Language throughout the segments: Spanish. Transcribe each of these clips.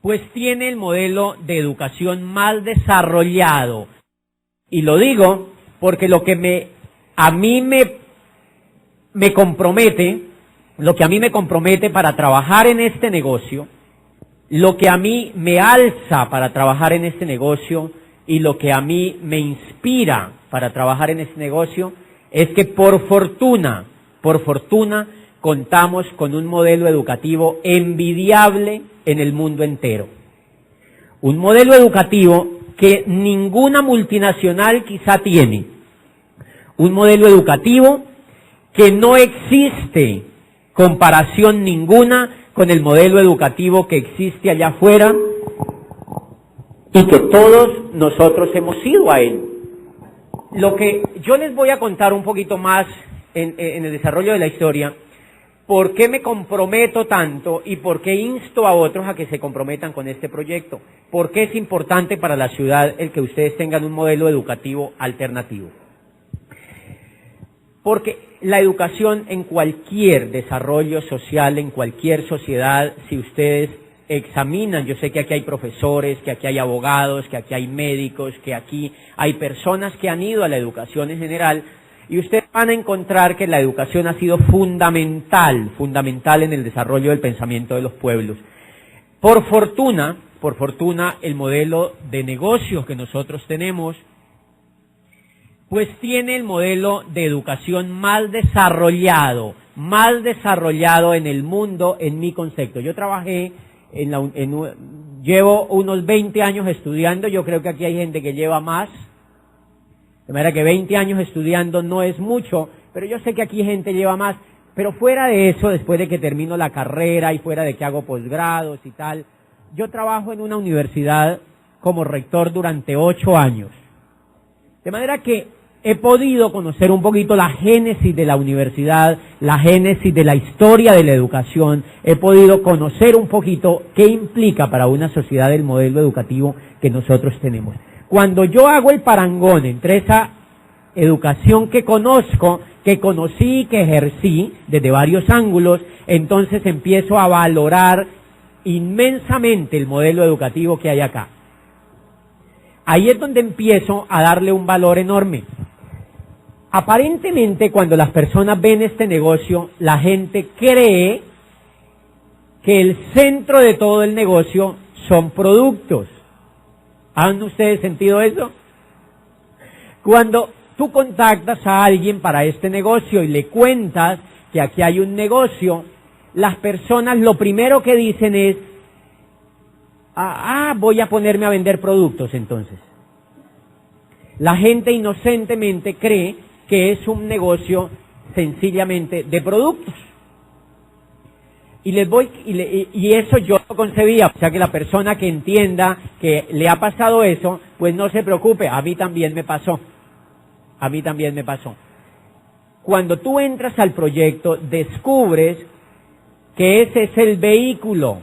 pues tiene el modelo de educación más desarrollado. Y lo digo porque lo que a mí me compromete, lo que a mí me compromete para trabajar en este negocio, lo que a mí me alza para trabajar en este negocio y lo que a mí me inspira para trabajar en este negocio es que por fortuna, contamos con un modelo educativo envidiable en el mundo entero. Un modelo educativo que ninguna multinacional quizá tiene. Un modelo educativo que no existe comparación ninguna con el modelo educativo que existe allá afuera y que todos nosotros hemos ido a él. Lo que yo les voy a contar un poquito más en el desarrollo de la historia, por qué me comprometo tanto y por qué insto a otros a que se comprometan con este proyecto, por qué es importante para la ciudad el que ustedes tengan un modelo educativo alternativo. Porque la educación en cualquier desarrollo social, en cualquier sociedad, si ustedes examinan, yo sé que aquí hay profesores, que aquí hay abogados, que aquí hay médicos, que aquí hay personas que han ido a la educación en general, y ustedes van a encontrar que la educación ha sido fundamental en el desarrollo del pensamiento de los pueblos. Por fortuna, el modelo de negocios que nosotros tenemos, pues tiene el modelo de educación más desarrollado en el mundo, en mi concepto. Yo trabajé llevo unos 20 años estudiando, yo creo que aquí hay gente que lleva más, de manera que 20 años estudiando no es mucho, pero yo sé que aquí gente lleva más, pero fuera de eso, después de que termino la carrera y fuera de que hago posgrados y tal, yo trabajo en una universidad como rector durante 8 años. De manera que he podido conocer un poquito la génesis de la universidad, la génesis de la historia de la educación, he podido conocer un poquito qué implica para una sociedad el modelo educativo que nosotros tenemos. Cuando yo hago el parangón entre esa educación que conozco, que conocí, que ejercí desde varios ángulos, entonces empiezo a valorar inmensamente el modelo educativo que hay acá. Ahí es donde empiezo a darle un valor enorme. Aparentemente, cuando las personas ven este negocio, la gente cree que el centro de todo el negocio son productos. ¿Han ustedes sentido eso? Cuando tú contactas a alguien para este negocio y le cuentas que aquí hay un negocio, las personas lo primero que dicen es, voy a ponerme a vender productos entonces. La gente inocentemente cree que es un negocio sencillamente de productos. Y eso yo lo concebía, o sea que la persona que entienda que le ha pasado eso, pues no se preocupe, a mí también me pasó. Cuando tú entras al proyecto, descubres que ese es el vehículo,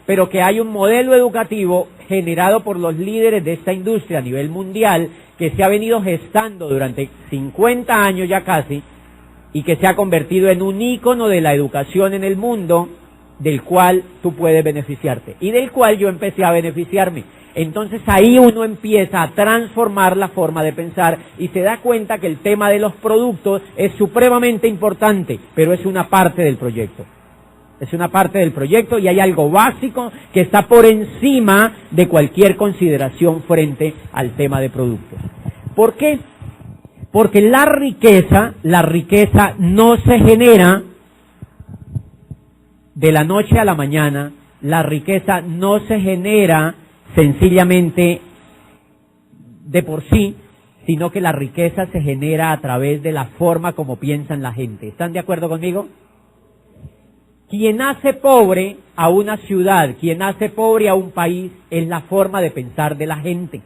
pero que hay un modelo educativo generado por los líderes de esta industria a nivel mundial, que se ha venido gestando durante 50 años ya casi, y que se ha convertido en un ícono de la educación en el mundo, del cual tú puedes beneficiarte, y del cual yo empecé a beneficiarme. Entonces ahí uno empieza a transformar la forma de pensar y se da cuenta que el tema de los productos es supremamente importante, pero es una parte del proyecto. Y hay algo básico que está por encima de cualquier consideración frente al tema de productos. ¿Por qué? Porque la riqueza no se genera de la noche a la mañana, la riqueza no se genera sencillamente de por sí, sino que la riqueza se genera a través de la forma como piensan la gente. ¿Están de acuerdo conmigo? Quien hace pobre a una ciudad, quien hace pobre a un país, es la forma de pensar de la gente.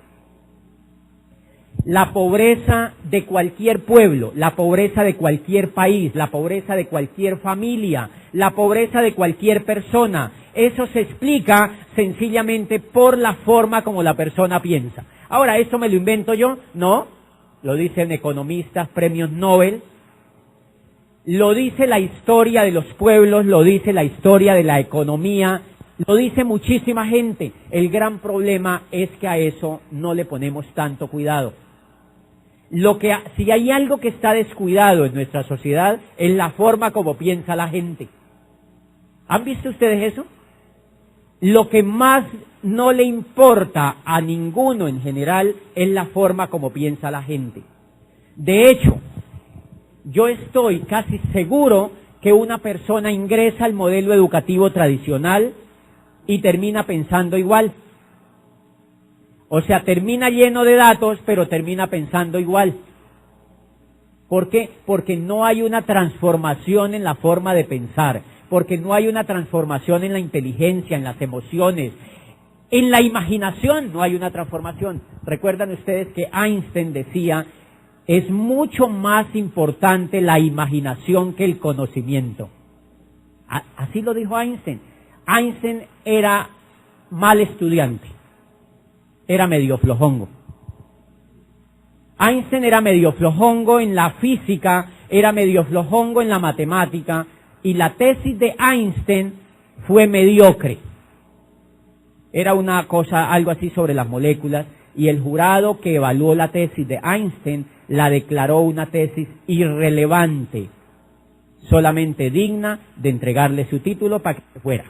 La pobreza de cualquier pueblo, la pobreza de cualquier país, la pobreza de cualquier familia, la pobreza de cualquier persona, eso se explica sencillamente por la forma como la persona piensa. Ahora, ¿esto me lo invento yo? No, lo dicen economistas, premios Nobel, lo dice la historia de los pueblos, lo dice la historia de la economía, Lo dice muchísima gente. El gran problema es que a eso no le ponemos tanto cuidado. Si hay algo que está descuidado en nuestra sociedad, es la forma como piensa la gente. ¿Han visto ustedes eso? Lo que más no le importa a ninguno en general es la forma como piensa la gente. De hecho, yo estoy casi seguro que una persona ingresa al modelo educativo tradicional y termina pensando igual. O sea, termina lleno de datos, pero termina pensando igual. ¿Por qué? Porque no hay una transformación en la forma de pensar, porque no hay una transformación en la inteligencia, en las emociones, en la imaginación no hay una transformación. Recuerdan ustedes que Einstein decía, es mucho más importante la imaginación que el conocimiento. Así lo dijo Einstein. Einstein era mal estudiante, era medio flojongo. Einstein era medio flojongo en la física, era medio flojongo en la matemática, y la tesis de Einstein fue mediocre. Era una cosa, algo así sobre las moléculas, y el jurado que evaluó la tesis de Einstein la declaró una tesis irrelevante, solamente digna de entregarle su título para que se fuera.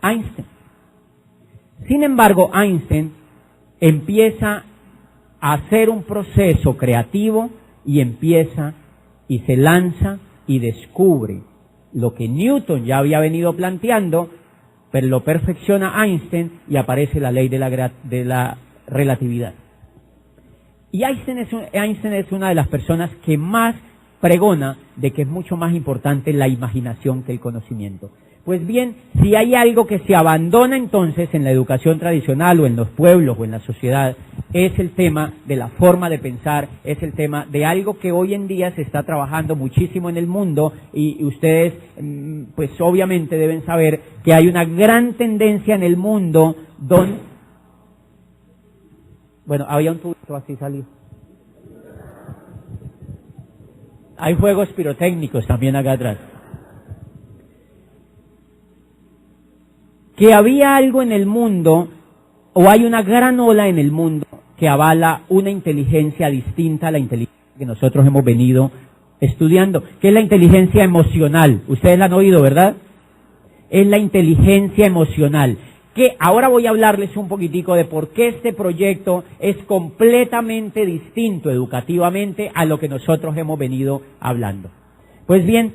Einstein. Sin embargo, Einstein empieza a hacer un proceso creativo y empieza y se lanza y descubre lo que Newton ya había venido planteando, pero lo perfecciona Einstein y aparece la ley de la relatividad. Y Einstein es una de las personas que más pregona de que es mucho más importante la imaginación que el conocimiento. Pues bien, si hay algo que se abandona entonces en la educación tradicional o en los pueblos o en la sociedad, es el tema de la forma de pensar, es el tema de algo que hoy en día se está trabajando muchísimo en el mundo y ustedes pues obviamente deben saber que hay una gran tendencia en el mundo donde... Bueno, había un tubito así salió. Hay juegos pirotécnicos también acá atrás. Que había algo en el mundo, o hay una gran ola en el mundo, que avala una inteligencia distinta a la inteligencia que nosotros hemos venido estudiando, que es la inteligencia emocional. Ustedes la han oído, ¿verdad? Es la inteligencia emocional. Que ahora voy a hablarles un poquitico de por qué este proyecto es completamente distinto educativamente a lo que nosotros hemos venido hablando. Pues bien,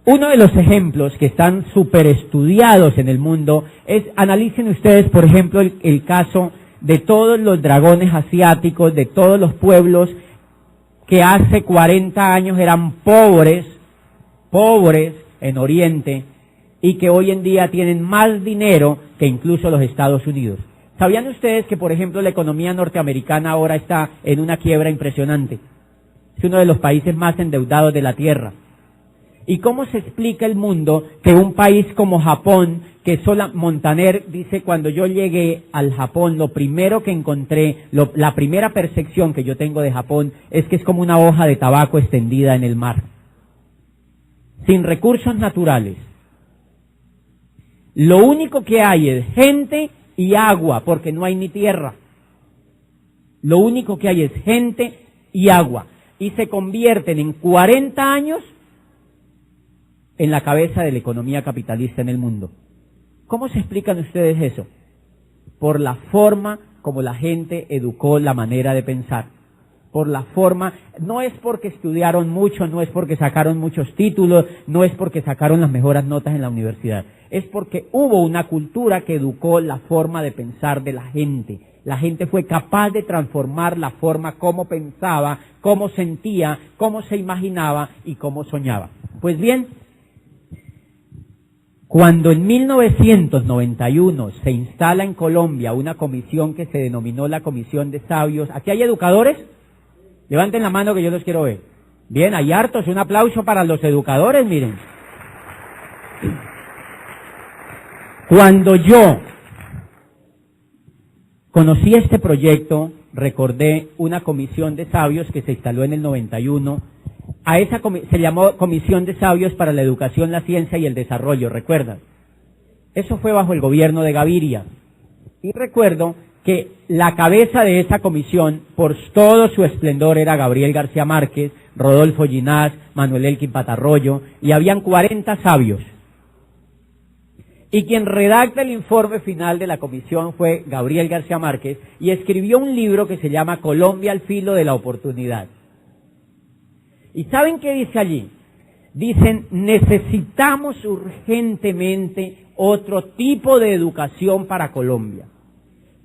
uno de los ejemplos que están súper estudiados en el mundo es, analicen ustedes, por ejemplo, el caso de todos los dragones asiáticos, de todos los pueblos que hace 40 años eran pobres en Oriente, y que hoy en día tienen más dinero que incluso los Estados Unidos. ¿Sabían ustedes que, por ejemplo, la economía norteamericana ahora está en una quiebra impresionante? Es uno de los países más endeudados de la Tierra. ¿Y cómo se explica el mundo que un país como Japón, que Montaner dice, cuando yo llegué al Japón, lo primero que encontré, la primera percepción que yo tengo de Japón es que es como una hoja de tabaco extendida en el mar, sin recursos naturales? Lo único que hay es gente y agua, porque no hay ni tierra. Lo único que hay es gente y agua. Y se convierten en 40 años en la cabeza de la economía capitalista en el mundo. ¿Cómo se explican ustedes eso? Por la forma como la gente educó la manera de pensar. Por la forma, no es porque estudiaron mucho, no es porque sacaron muchos títulos, no es porque sacaron las mejores notas en la universidad. Es porque hubo una cultura que educó la forma de pensar de la gente. La gente fue capaz de transformar la forma como pensaba, cómo sentía, cómo se imaginaba y cómo soñaba. Pues bien, cuando en 1991 se instala en Colombia una comisión que se denominó la Comisión de Sabios, ¿aquí hay educadores? Levanten la mano que yo los quiero ver. Bien, hay hartos, un aplauso para los educadores, miren. Cuando yo conocí este proyecto, recordé una comisión de sabios que se instaló en el 91. A esa se llamó Comisión de Sabios para la Educación, la Ciencia y el Desarrollo, ¿recuerdan? Eso fue bajo el gobierno de Gaviria. Y recuerdo que la cabeza de esa comisión, por todo su esplendor, era Gabriel García Márquez, Rodolfo Ginás, Manuel Elkin Patarroyo, y habían 40 sabios. Y quien redacta el informe final de la comisión fue Gabriel García Márquez, y escribió un libro que se llama Colombia al filo de la oportunidad. ¿Y saben qué dice allí? Dicen, necesitamos urgentemente otro tipo de educación para Colombia,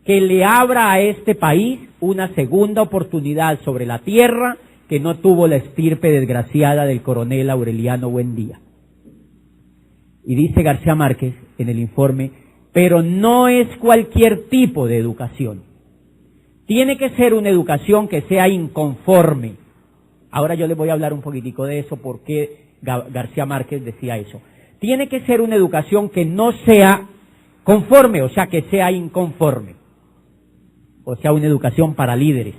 que le abra a este país una segunda oportunidad sobre la tierra que no tuvo la estirpe desgraciada del coronel Aureliano Buendía. Y dice García Márquez en el informe, pero no es cualquier tipo de educación. Tiene que ser una educación que sea inconforme. Ahora yo les voy a hablar un poquitico de eso, por qué García Márquez decía eso. Tiene que ser una educación que no sea conforme, o sea, que sea inconforme. O sea, una educación para líderes.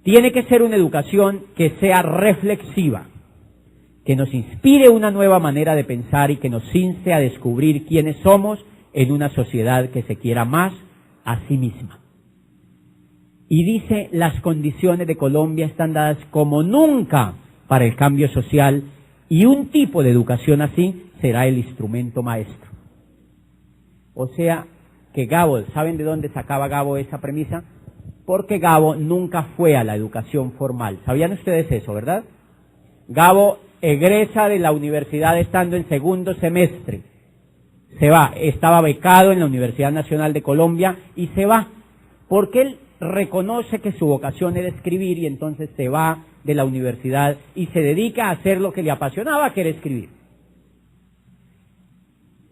Tiene que ser una educación que sea reflexiva, que nos inspire una nueva manera de pensar y que nos inste a descubrir quiénes somos en una sociedad que se quiera más a sí misma. Y dice, las condiciones de Colombia están dadas como nunca para el cambio social y un tipo de educación así será el instrumento maestro. O sea, que Gabo, ¿saben de dónde sacaba Gabo esa premisa? Porque Gabo nunca fue a la educación formal. ¿Sabían ustedes eso, verdad? Gabo egresa de la universidad estando en segundo semestre. Se va, estaba becado en la Universidad Nacional de Colombia y se va, porque él reconoce que su vocación era escribir y entonces se va de la universidad y se dedica a hacer lo que le apasionaba, que era escribir.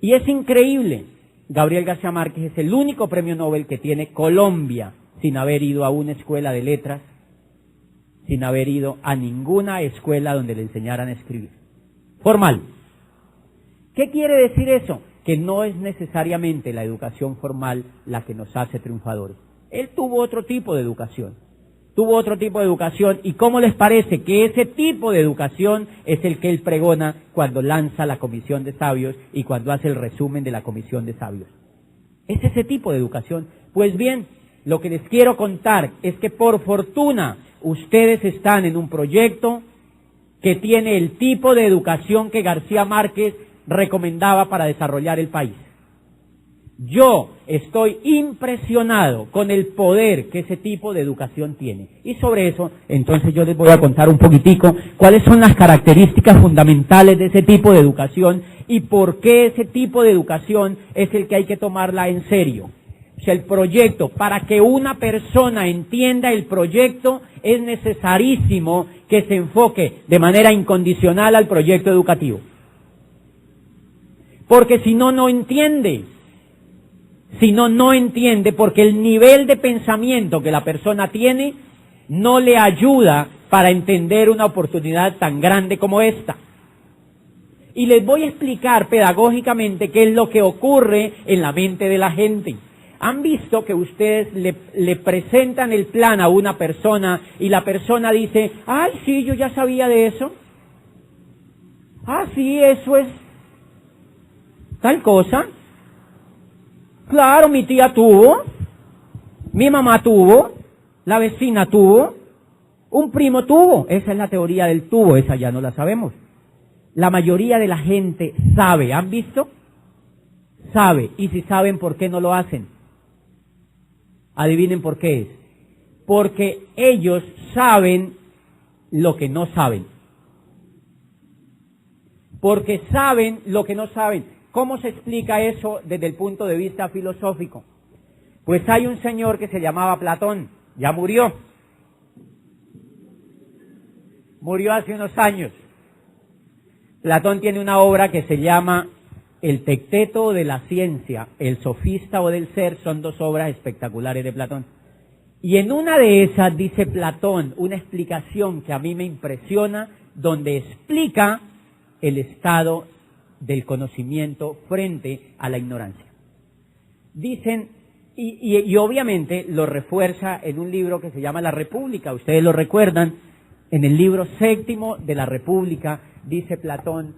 Y es increíble, Gabriel García Márquez es el único premio Nobel que tiene Colombia sin haber ido a una escuela de letras, sin haber ido a ninguna escuela donde le enseñaran a escribir. Formal. ¿Qué quiere decir eso? Que no es necesariamente la educación formal la que nos hace triunfadores. Él tuvo otro tipo de educación. ¿Y cómo les parece que ese tipo de educación es el que él pregona cuando lanza la comisión de sabios y cuando hace el resumen de la comisión de sabios? Es ese tipo de educación. Pues bien, lo que les quiero contar es que por fortuna ustedes están en un proyecto que tiene el tipo de educación que García Márquez recomendaba para desarrollar el país. Yo estoy impresionado con el poder que ese tipo de educación tiene. Y sobre eso, entonces yo les voy a contar un poquitico cuáles son las características fundamentales de ese tipo de educación y por qué ese tipo de educación es el que hay que tomarla en serio. O sea, el proyecto, para que una persona entienda el proyecto, es necesarísimo que se enfoque de manera incondicional al proyecto educativo. Porque si no, no entiende. No entiende porque el nivel de pensamiento que la persona tiene no le ayuda para entender una oportunidad tan grande como esta. Y les voy a explicar pedagógicamente qué es lo que ocurre en la mente de la gente. ¿Han visto que ustedes le presentan el plan a una persona y la persona dice, ay, sí, yo ya sabía de eso? Ah, sí, eso es tal cosa. Claro, mi tía tuvo, mi mamá tuvo, la vecina tuvo, un primo tuvo. Esa es la teoría del tuvo, esa ya no la sabemos. La mayoría de la gente sabe, ¿han visto? Sabe, y si saben, ¿por qué no lo hacen? Adivinen por qué es. Porque ellos saben lo que no saben. Porque saben lo que no saben. ¿Cómo se explica eso desde el punto de vista filosófico? Pues hay un señor que se llamaba Platón, ya murió. Murió hace unos años. Platón tiene una obra que se llama El Tecteto de la Ciencia, El Sofista o del Ser, son dos obras espectaculares de Platón. Y en una de esas dice Platón una explicación que a mí me impresiona, donde explica el estado del conocimiento frente a la ignorancia. Dicen, y obviamente lo refuerza en un libro que se llama La República, ustedes lo recuerdan, en el libro 7º de La República, dice Platón,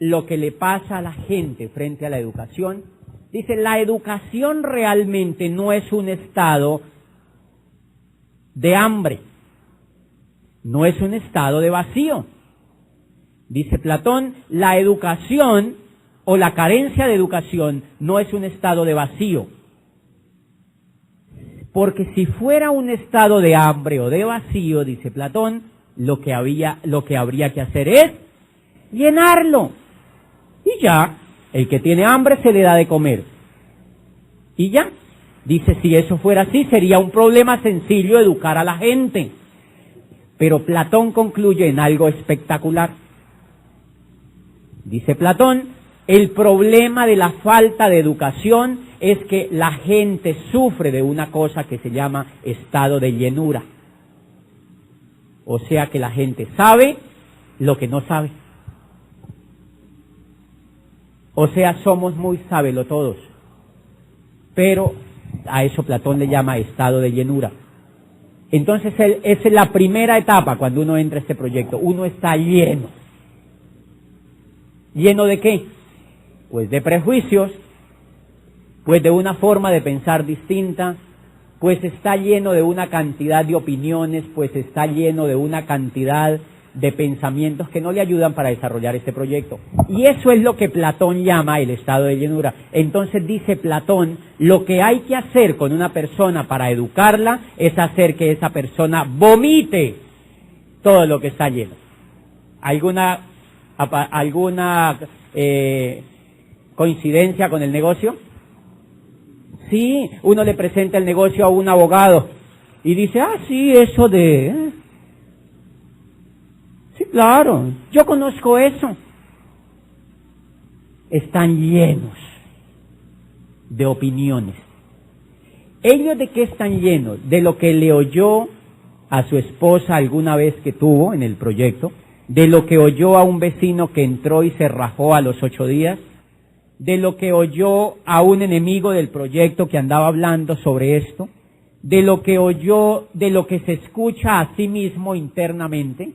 lo que le pasa a la gente frente a la educación, dice, la educación realmente no es un estado de hambre, no es un estado de vacío. Dice Platón, la educación o la carencia de educación no es un estado de vacío. Porque si fuera un estado de hambre o de vacío, dice Platón, lo que habría que hacer es llenarlo. Y ya, el que tiene hambre se le da de comer. Y ya, dice, si eso fuera así, sería un problema sencillo educar a la gente. Pero Platón concluye en algo espectacular. Dice Platón, el problema de la falta de educación es que la gente sufre de una cosa que se llama estado de llenura. O sea que la gente sabe lo que no sabe. O sea, somos muy sabelotodos. Pero a eso Platón le llama estado de llenura. Entonces, esa es la primera etapa cuando uno entra a este proyecto. Uno está lleno. ¿Lleno de qué? Pues de prejuicios, pues de una forma de pensar distinta, pues está lleno de una cantidad de opiniones, pues está lleno de una cantidad de pensamientos que no le ayudan para desarrollar este proyecto. Y eso es lo que Platón llama el estado de llenura. Entonces dice Platón, lo que hay que hacer con una persona para educarla es hacer que esa persona vomite todo lo que está lleno. ¿Alguna coincidencia con el negocio? Sí, uno le presenta el negocio a un abogado y dice, sí, eso de... Sí, claro, yo conozco eso. Están llenos de opiniones. ¿Ellos de qué están llenos? De lo que le oyó a su esposa alguna vez que tuvo en el proyecto, de lo que oyó a un vecino que entró y se rajó a los 8 días, de lo que oyó a un enemigo del proyecto que andaba hablando sobre esto, de lo que oyó, de lo que se escucha a sí mismo internamente,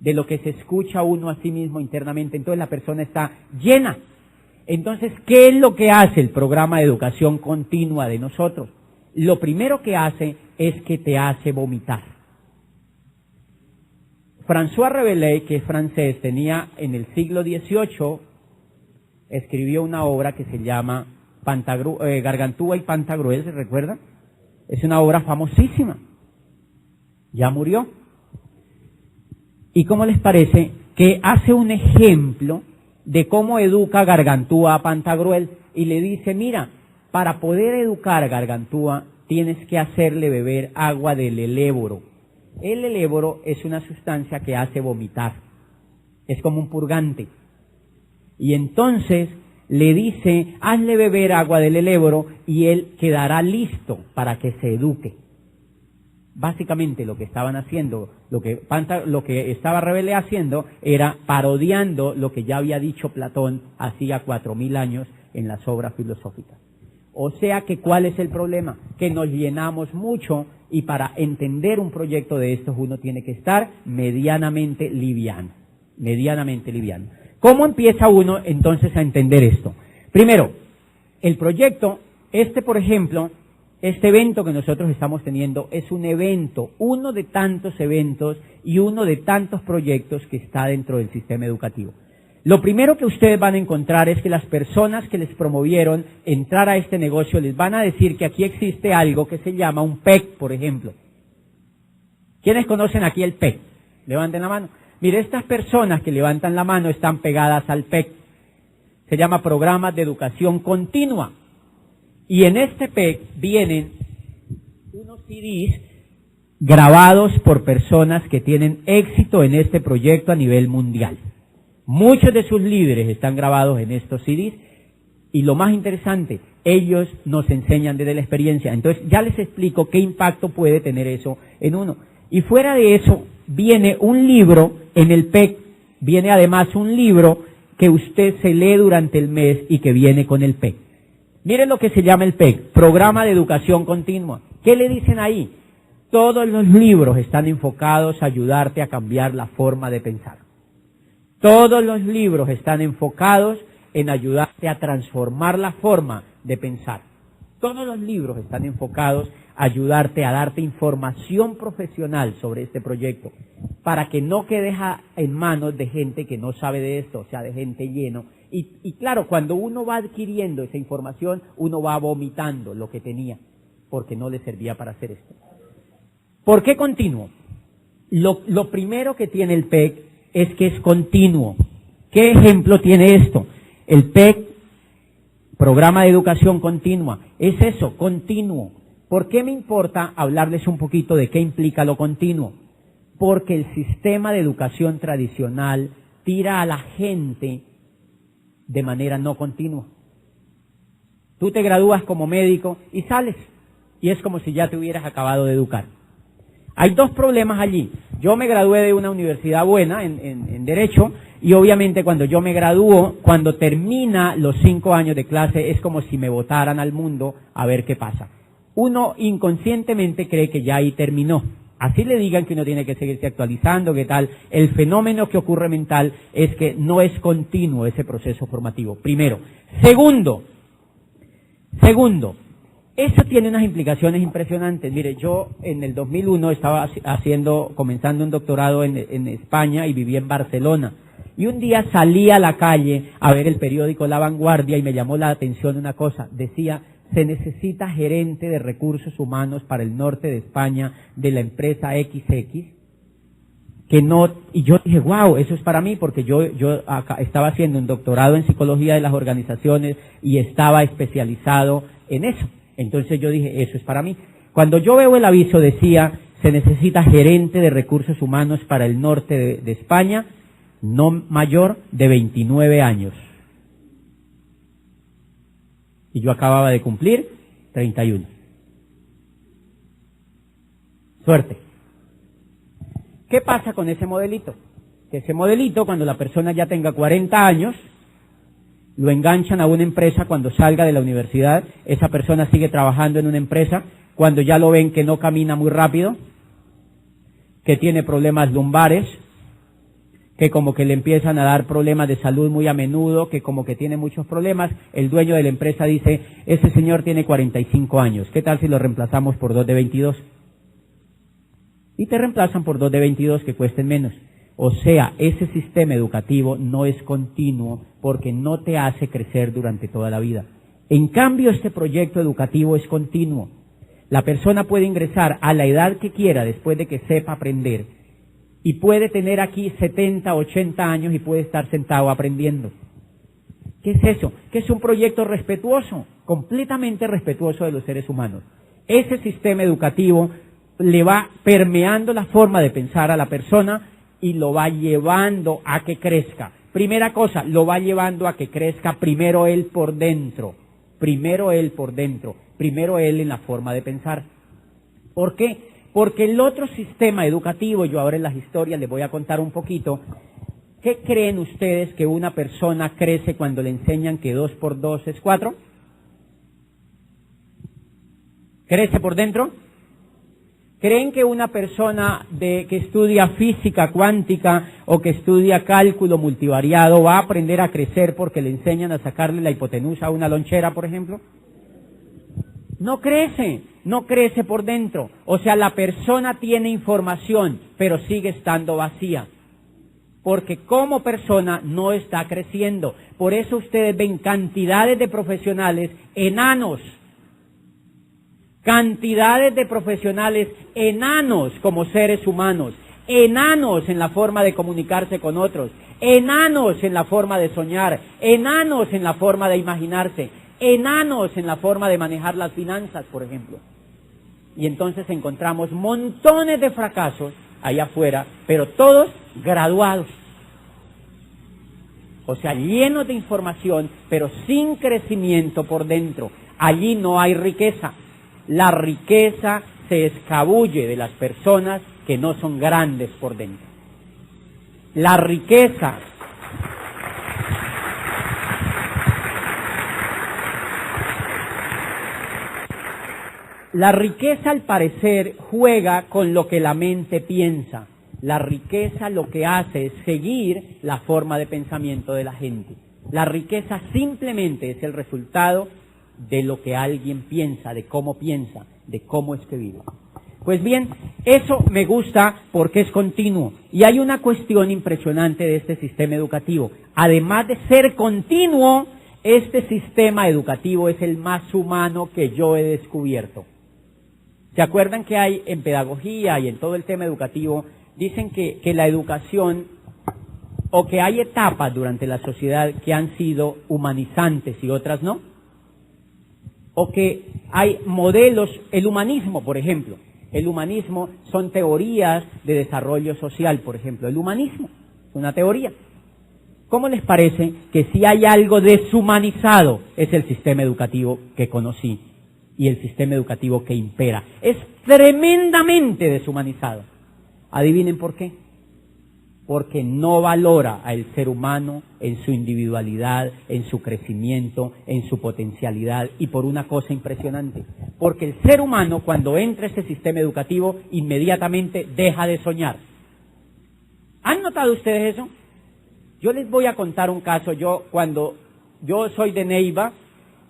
de lo que se escucha uno a sí mismo internamente. Entonces la persona está llena. Entonces, ¿qué es lo que hace el programa de educación continua de nosotros? Lo primero que hace es que te hace vomitar. François Rabelais, que es francés, tenía en el siglo XVIII, escribió una obra que se llama Gargantúa y Pantagruel, ¿se recuerda? Es una obra famosísima. Ya murió. ¿Y cómo les parece que hace un ejemplo de cómo educa Gargantúa a Pantagruel? Y le dice, mira, para poder educar a Gargantúa tienes que hacerle beber agua del eléboro. El eléboro es una sustancia que hace vomitar. Es como un purgante. Y entonces le dice, hazle beber agua del eléboro y él quedará listo para que se eduque. Básicamente lo que estaban haciendo, lo que estaba Rabelais haciendo era parodiando lo que ya había dicho Platón hacía 4000 años en las obras filosóficas. O sea que, ¿cuál es el problema? Que nos llenamos mucho y para entender un proyecto de estos uno tiene que estar medianamente liviano. Medianamente liviano. ¿Cómo empieza uno entonces a entender esto? Primero, el proyecto, por ejemplo, este evento que nosotros estamos teniendo es un evento, uno de tantos eventos y uno de tantos proyectos que está dentro del sistema educativo. Lo primero que ustedes van a encontrar es que las personas que les promovieron entrar a este negocio les van a decir que aquí existe algo que se llama un PEC, por ejemplo. ¿Quiénes conocen aquí el PEC? Levanten la mano. Mire, estas personas que levantan la mano están pegadas al PEC. Se llama Programas de Educación Continua. Y en este PEC vienen unos CDs grabados por personas que tienen éxito en este proyecto a nivel mundial. Muchos de sus líderes están grabados en estos CDs y lo más interesante, ellos nos enseñan desde la experiencia. Entonces ya les explico qué impacto puede tener eso en uno. Y fuera de eso viene un libro en el PEC, viene además un libro que usted se lee durante el mes y que viene con el PEC. Miren lo que se llama el PEC, Programa de Educación Continua. ¿Qué le dicen ahí? Todos los libros están enfocados a ayudarte a cambiar la forma de pensar. Todos los libros están enfocados en ayudarte a transformar la forma de pensar. Todos los libros están enfocados a ayudarte a darte información profesional sobre este proyecto, para que no quedes en manos de gente que no sabe de esto, o sea, de gente lleno. Y claro, cuando uno va adquiriendo esa información, uno va vomitando lo que tenía, porque no le servía para hacer esto. ¿Por qué continuo? Lo primero que tiene el PEC es que es continuo. ¿Qué ejemplo tiene esto? El PEC, Programa de Educación Continua, es eso, continuo. ¿Por qué me importa hablarles un poquito de qué implica lo continuo? Porque el sistema de educación tradicional tira a la gente de manera no continua. Tú te gradúas como médico y sales, y es como si ya te hubieras acabado de educar. Hay dos problemas allí. Yo me gradué de una universidad buena en Derecho, y obviamente cuando yo me gradúo, cuando termina los 5 años de clase, es como si me botaran al mundo a ver qué pasa. Uno inconscientemente cree que ya ahí terminó. Así le digan que uno tiene que seguirse actualizando, ¿qué tal? El fenómeno que ocurre mental es que no es continuo ese proceso formativo, primero. Segundo, eso tiene unas implicaciones impresionantes. Mire, yo en el 2001 estaba comenzando un doctorado en España y vivía en Barcelona. Y un día salí a la calle a ver el periódico La Vanguardia y me llamó la atención una cosa. Decía, se necesita gerente de recursos humanos para el norte de España de la empresa XX. Y yo dije, wow, eso es para mí, porque yo acá estaba haciendo un doctorado en psicología de las organizaciones y estaba especializado en eso. Entonces yo dije, eso es para mí. Cuando yo veo el aviso decía, se necesita gerente de recursos humanos para el norte de España, no mayor de 29 años. Y yo acababa de cumplir 31. Suerte. ¿Qué pasa con ese modelito? Que ese modelito, cuando la persona ya tenga 40 años, lo enganchan a una empresa cuando salga de la universidad, esa persona sigue trabajando en una empresa, cuando ya lo ven que no camina muy rápido, que tiene problemas lumbares, que como que le empiezan a dar problemas de salud muy a menudo, que como que tiene muchos problemas, el dueño de la empresa dice, ese señor tiene 45 años, ¿qué tal si lo reemplazamos por 2 de 22? Y te reemplazan por 2 de 22 que cuesten menos. O sea, ese sistema educativo no es continuo porque no te hace crecer durante toda la vida. En cambio, este proyecto educativo es continuo. La persona puede ingresar a la edad que quiera después de que sepa aprender y puede tener aquí 70, 80 años y puede estar sentado aprendiendo. ¿Qué es eso? Que es un proyecto respetuoso, completamente respetuoso de los seres humanos. Ese sistema educativo le va permeando la forma de pensar a la persona y lo va llevando a que crezca. Primera cosa, lo va llevando a que crezca primero él por dentro, primero él en la forma de pensar. ¿Por qué? Porque el otro sistema educativo, yo ahora en las historias les voy a contar un poquito, ¿qué creen ustedes que una persona crece cuando le enseñan que 2 por 2 es 4? ¿Crece por dentro? ¿Creen que una persona que estudia física cuántica o que estudia cálculo multivariado va a aprender a crecer porque le enseñan a sacarle la hipotenusa a una lonchera, por ejemplo? No crece por dentro. O sea, la persona tiene información, pero sigue estando vacía. Porque como persona no está creciendo. Por eso ustedes ven cantidades de profesionales enanos. Cantidades de profesionales enanos como seres humanos, enanos en la forma de comunicarse con otros, enanos en la forma de soñar, enanos en la forma de imaginarse, enanos en la forma de manejar las finanzas, por ejemplo. Y entonces encontramos montones de fracasos allá afuera, pero todos graduados. O sea, llenos de información, pero sin crecimiento por dentro. Allí no hay riqueza. La riqueza se escabulle de las personas que no son grandes por dentro. La riqueza al parecer juega con lo que la mente piensa. La riqueza lo que hace es seguir la forma de pensamiento de la gente. La riqueza simplemente es el resultado de lo que alguien piensa, de cómo es que vive. Pues bien, eso me gusta porque es continuo. Y hay una cuestión impresionante de este sistema educativo. Además de ser continuo, este sistema educativo es el más humano que yo he descubierto. ¿Se acuerdan que hay en pedagogía y en todo el tema educativo, dicen que la educación, o que hay etapas durante la sociedad que han sido humanizantes y otras no? O que hay modelos, el humanismo, por ejemplo. El humanismo son teorías de desarrollo social, por ejemplo. El humanismo es una teoría. ¿Cómo les parece que si hay algo deshumanizado es el sistema educativo que conocí y el sistema educativo que impera? Es tremendamente deshumanizado. ¿Adivinen por qué? Porque no valora al ser humano en su individualidad, en su crecimiento, en su potencialidad, y por una cosa impresionante, porque el ser humano cuando entra a ese sistema educativo inmediatamente deja de soñar. ¿Han notado ustedes eso? Yo les voy a contar un caso. Yo soy de Neiva,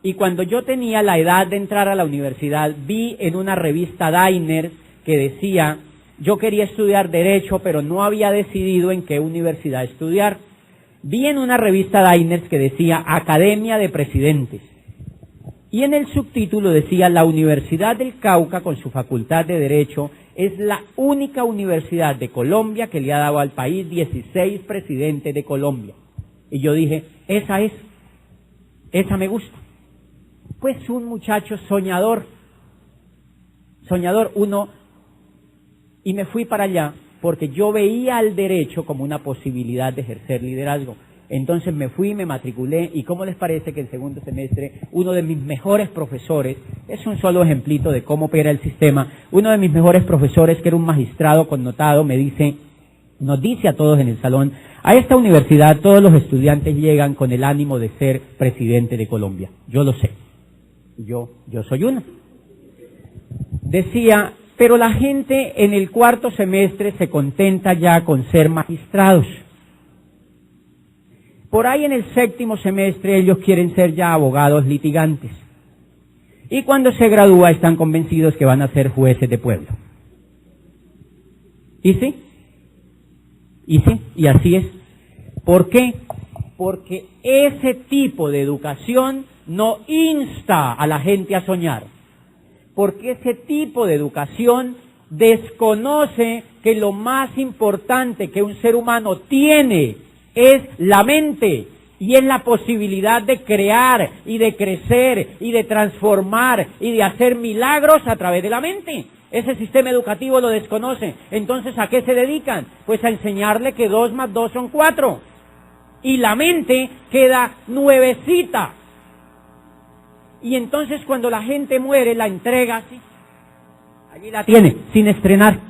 y cuando yo tenía la edad de entrar a la universidad, vi en una revista Diners que decía: yo quería estudiar Derecho, pero no había decidido en qué universidad estudiar. Vi en una revista Diners que decía Academia de Presidentes. Y en el subtítulo decía: la Universidad del Cauca, con su facultad de Derecho, es la única universidad de Colombia que le ha dado al país 16 presidentes de Colombia. Y yo dije: esa me gusta. Pues un muchacho soñador, y me fui para allá porque yo veía al derecho como una posibilidad de ejercer liderazgo. Entonces me fui, me matriculé, y ¿cómo les parece que el segundo semestre uno de mis mejores profesores, es un solo ejemplito de cómo opera el sistema, uno de mis mejores profesores, que era un magistrado connotado, nos dice a todos en el salón: a esta universidad todos los estudiantes llegan con el ánimo de ser presidente de Colombia. Yo lo sé, yo soy uno. Decía: pero la gente en el cuarto semestre se contenta ya con ser magistrados. Por ahí en el séptimo semestre ellos quieren ser ya abogados litigantes. Y cuando se gradúa están convencidos que van a ser jueces de pueblo. ¿Y sí? Y así es. ¿Por qué? Porque ese tipo de educación no insta a la gente a soñar. Porque ese tipo de educación desconoce que lo más importante que un ser humano tiene es la mente, y es la posibilidad de crear y de crecer y de transformar y de hacer milagros a través de la mente. Ese sistema educativo lo desconoce. Entonces, ¿a qué se dedican? Pues a enseñarle que 2 más 2 son 4. Y la mente queda nuevecita. Y entonces cuando la gente muere, la entrega así. Allí la tiene, sin estrenar.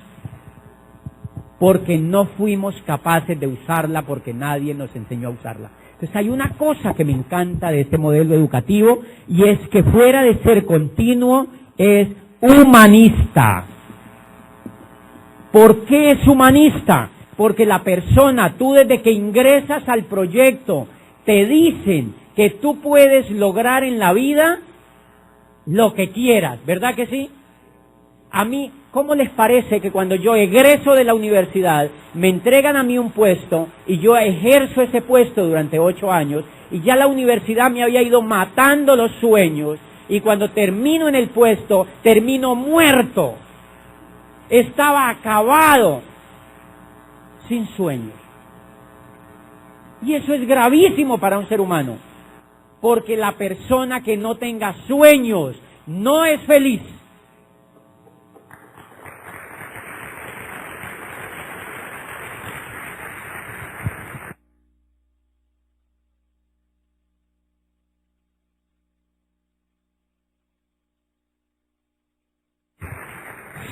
Porque no fuimos capaces de usarla, porque nadie nos enseñó a usarla. Entonces hay una cosa que me encanta de este modelo educativo, y es que fuera de ser continuo, es humanista. ¿Por qué es humanista? Porque la persona, tú desde que ingresas al proyecto, te dicen que tú puedes lograr en la vida lo que quieras, ¿verdad que sí? A mí, ¿cómo les parece que cuando yo egreso de la universidad, me entregan a mí un puesto y yo ejerzo ese puesto durante 8 años, y ya la universidad me había ido matando los sueños, y cuando termino en el puesto, termino muerto? Estaba acabado, sin sueños. Y eso es gravísimo para un ser humano, porque la persona que no tenga sueños no es feliz.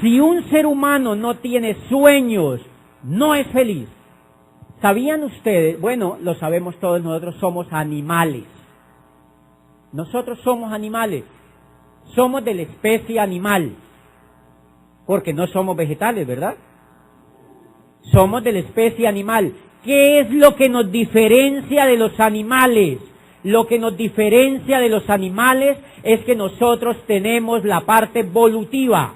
Si un ser humano no tiene sueños, no es feliz. ¿Sabían ustedes? Bueno, lo sabemos todos, nosotros somos animales. Nosotros somos animales. Somos de la especie animal. Porque no somos vegetales, ¿verdad? Somos de la especie animal. ¿Qué es lo que nos diferencia de los animales? Lo que nos diferencia de los animales es que nosotros tenemos la parte evolutiva.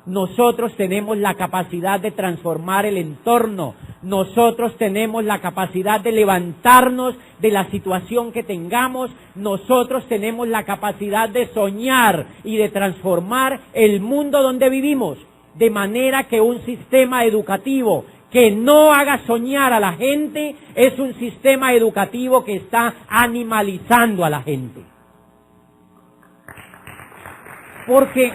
Nosotros tenemos la capacidad de transformar el entorno. Nosotros tenemos la capacidad de levantarnos de la situación que tengamos. Nosotros tenemos la capacidad de soñar y de transformar el mundo donde vivimos. De manera que un sistema educativo que no haga soñar a la gente es un sistema educativo que está animalizando a la gente. Porque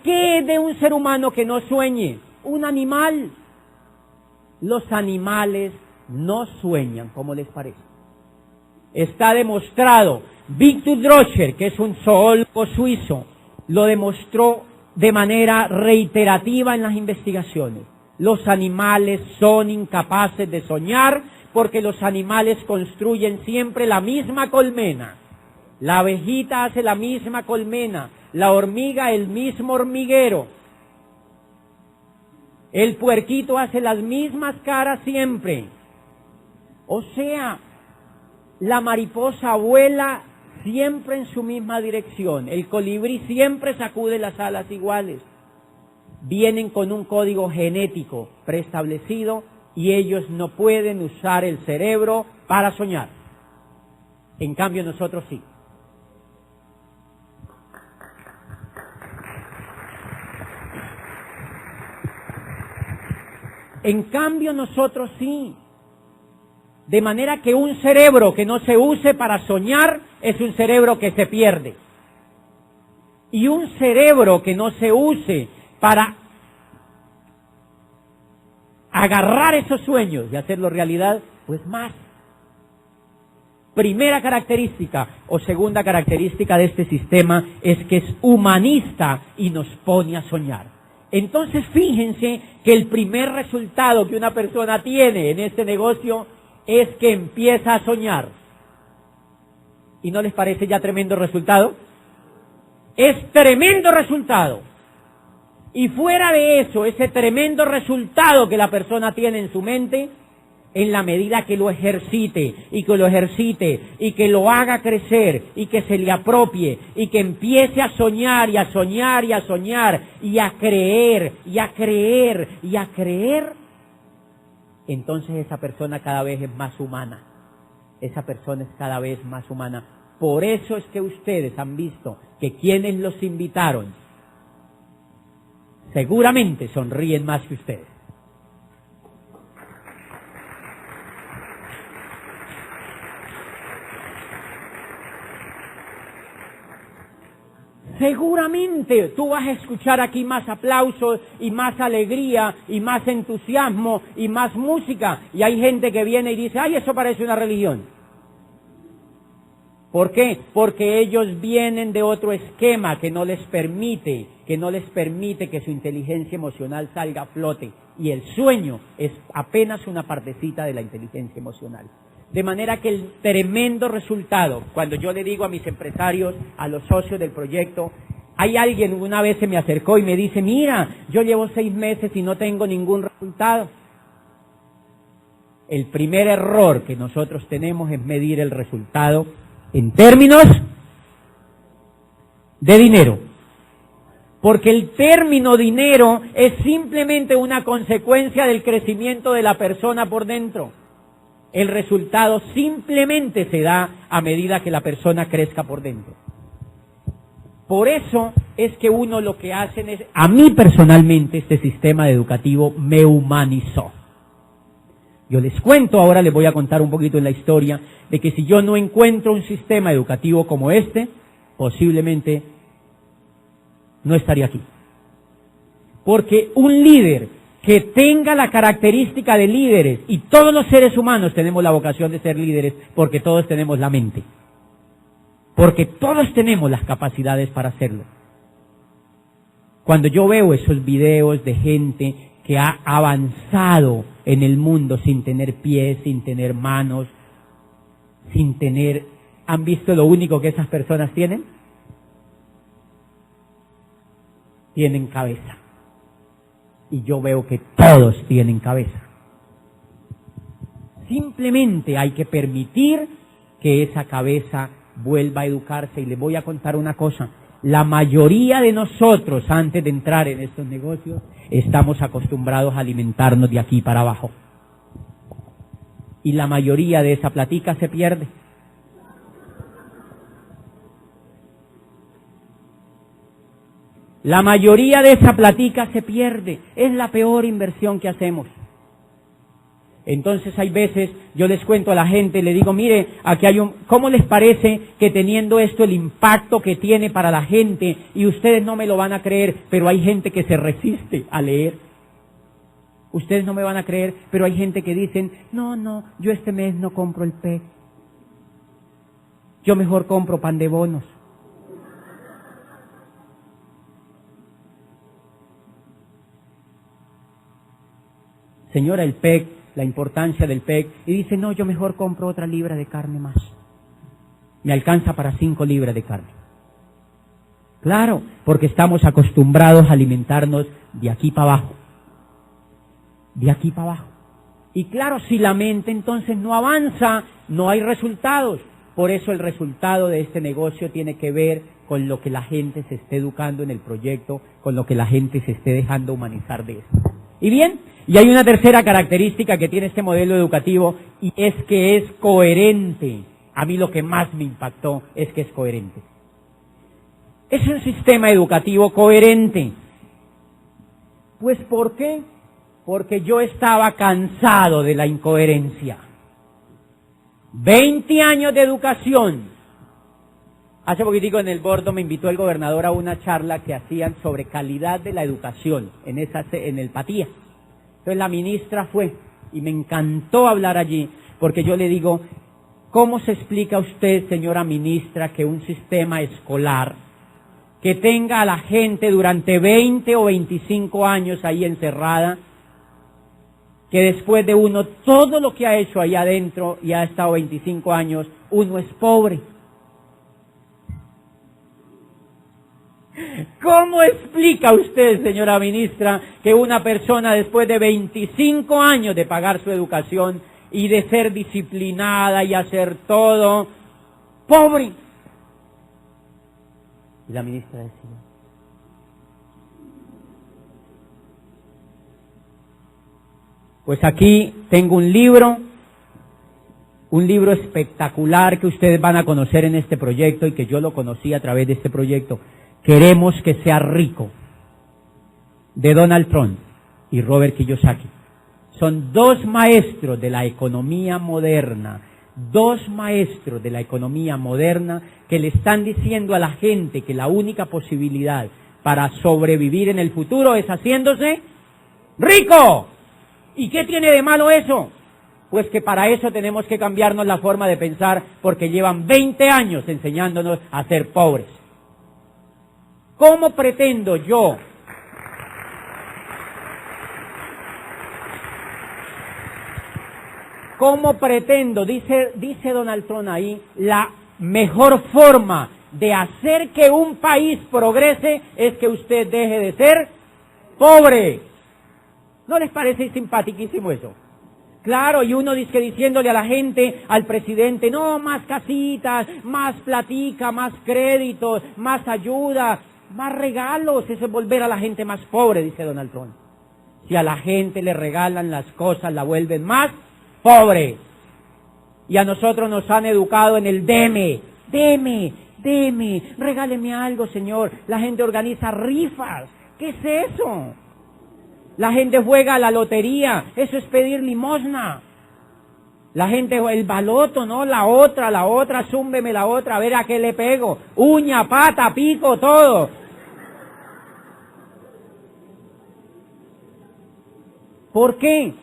¿qué es de un ser humano que no sueñe? Un animal. Los animales no sueñan, ¿cómo les parece? Está demostrado. Victor Droscher, que es un zoólogo suizo, lo demostró de manera reiterativa en las investigaciones. Los animales son incapaces de soñar porque los animales construyen siempre la misma colmena. La abejita hace la misma colmena, la hormiga el mismo hormiguero, el puerquito hace las mismas caras siempre. O sea, la mariposa vuela siempre en su misma dirección, el colibrí siempre sacude las alas iguales. Vienen con un código genético preestablecido y ellos no pueden usar el cerebro para soñar. En cambio nosotros sí. En cambio nosotros sí. De manera que un cerebro que no se use para soñar es un cerebro que se pierde. Y un cerebro que no se use para agarrar esos sueños y hacerlos realidad, pues más. Primera característica o segunda característica de este sistema es que es humanista y nos pone a soñar. Entonces fíjense que el primer resultado que una persona tiene en este negocio es que empieza a soñar. ¿Y no les parece ya tremendo resultado? Es tremendo resultado. Y fuera de eso, ese tremendo resultado que la persona tiene en su mente, en la medida que lo ejercite y que lo ejercite y que lo haga crecer y que se le apropie y que empiece a soñar y a soñar y a soñar y a creer y a creer y a creer, entonces esa persona cada vez es más humana. Esa persona es cada vez más humana. Por eso es que ustedes han visto que quienes los invitaron seguramente sonríen más que ustedes. Seguramente tú vas a escuchar aquí más aplausos y más alegría y más entusiasmo y más música. Y hay gente que viene y dice, ay, eso parece una religión. ¿Por qué? Porque ellos vienen de otro esquema que no les permite que su inteligencia emocional salga a flote. Y el sueño es apenas una partecita de la inteligencia emocional. De manera que el tremendo resultado, cuando yo le digo a mis empresarios, a los socios del proyecto, hay alguien una vez se me acercó y me dice, mira, yo llevo 6 meses y no tengo ningún resultado. El primer error que nosotros tenemos es medir el resultado en términos de dinero. Porque el término dinero es simplemente una consecuencia del crecimiento de la persona por dentro. El resultado simplemente se da a medida que la persona crezca por dentro. Por eso es que uno lo que hacen es, a mí personalmente este sistema educativo me humanizó. Yo les cuento, ahora les voy a contar un poquito en la historia, de que si yo no encuentro un sistema educativo como este, posiblemente no estaría aquí. Porque un líder que tenga la característica de líderes, y todos los seres humanos tenemos la vocación de ser líderes, porque todos tenemos la mente, porque todos tenemos las capacidades para hacerlo. Cuando yo veo esos videos de gente que ha avanzado en el mundo sin tener pies, sin tener manos, ¿han visto lo único que esas personas tienen? tienen cabeza. Y yo veo que todos tienen cabeza. Simplemente hay que permitir que esa cabeza vuelva a educarse. Y les voy a contar una cosa. La mayoría de nosotros, antes de entrar en estos negocios, estamos acostumbrados a alimentarnos de aquí para abajo. Y la mayoría de esa platica se pierde. La mayoría de esa platica se pierde. Es la peor inversión que hacemos. Entonces hay veces, yo les cuento a la gente, le digo, mire, aquí hay ¿cómo les parece que teniendo esto el impacto que tiene para la gente? Y ustedes no me lo van a creer, pero hay gente que se resiste a leer. Ustedes no me van a creer, pero hay gente que dicen, no, yo este mes no compro el PEC. Yo mejor compro pan de bonos. Señora, el PEC, la importancia del PEC, y dice, no, yo mejor compro otra libra de carne más. Me alcanza para 5 libras de carne. Claro, porque estamos acostumbrados a alimentarnos de aquí para abajo. De aquí para abajo. Y claro, si la mente entonces no avanza, no hay resultados. Por eso el resultado de este negocio tiene que ver con lo que la gente se esté educando en el proyecto, con lo que la gente se esté dejando humanizar de esto. Y bien, y hay una tercera característica que tiene este modelo educativo, y es que es coherente. A mí lo que más me impactó es que es coherente. Es un sistema educativo coherente. Pues ¿por qué? Porque yo estaba cansado de la incoherencia. 20 años de educación. Hace poquitico en el Bordo me invitó el gobernador a una charla que hacían sobre calidad de la educación en el Patía. Entonces la ministra fue y me encantó hablar allí, porque yo le digo, ¿cómo se explica usted, señora ministra, que un sistema escolar que tenga a la gente durante 20 o 25 años ahí encerrada, que después de uno, todo lo que ha hecho ahí adentro y ha estado 25 años, uno es pobre? ¿Cómo explica usted, señora ministra, que una persona después de 25 años de pagar su educación y de ser disciplinada y hacer todo, pobre? Y la ministra decía, pues aquí tengo un libro espectacular que ustedes van a conocer en este proyecto y que yo lo conocí a través de este proyecto. Queremos que sea rico, de Donald Trump y Robert Kiyosaki. Son 2 maestros de la economía moderna, 2 maestros de la economía moderna que le están diciendo a la gente que la única posibilidad para sobrevivir en el futuro es haciéndose rico. ¿Y qué tiene de malo eso? Pues que para eso tenemos que cambiarnos la forma de pensar, porque llevan 20 años enseñándonos a ser pobres. ¿Cómo pretendo yo dice Donald Trump ahí, la mejor forma de hacer que un país progrese es que usted deje de ser pobre? ¿No les parece simpaticísimo eso? Claro, y uno dice diciéndole a la gente, al presidente, no, más casitas, más platica, más créditos, más ayuda, más regalos. Eso es volver a la gente más pobre, dice Donald Trump. Si a la gente le regalan las cosas, la vuelven más pobre. Y a nosotros nos han educado en el deme, regáleme algo, señor. La gente organiza rifas. ¿Qué es eso? La gente juega a la lotería, eso es pedir limosna. La gente, el baloto, ¿no? La otra, zúmbeme la otra, a ver a qué le pego. Uña, pata, pico, todo. ¿Por qué?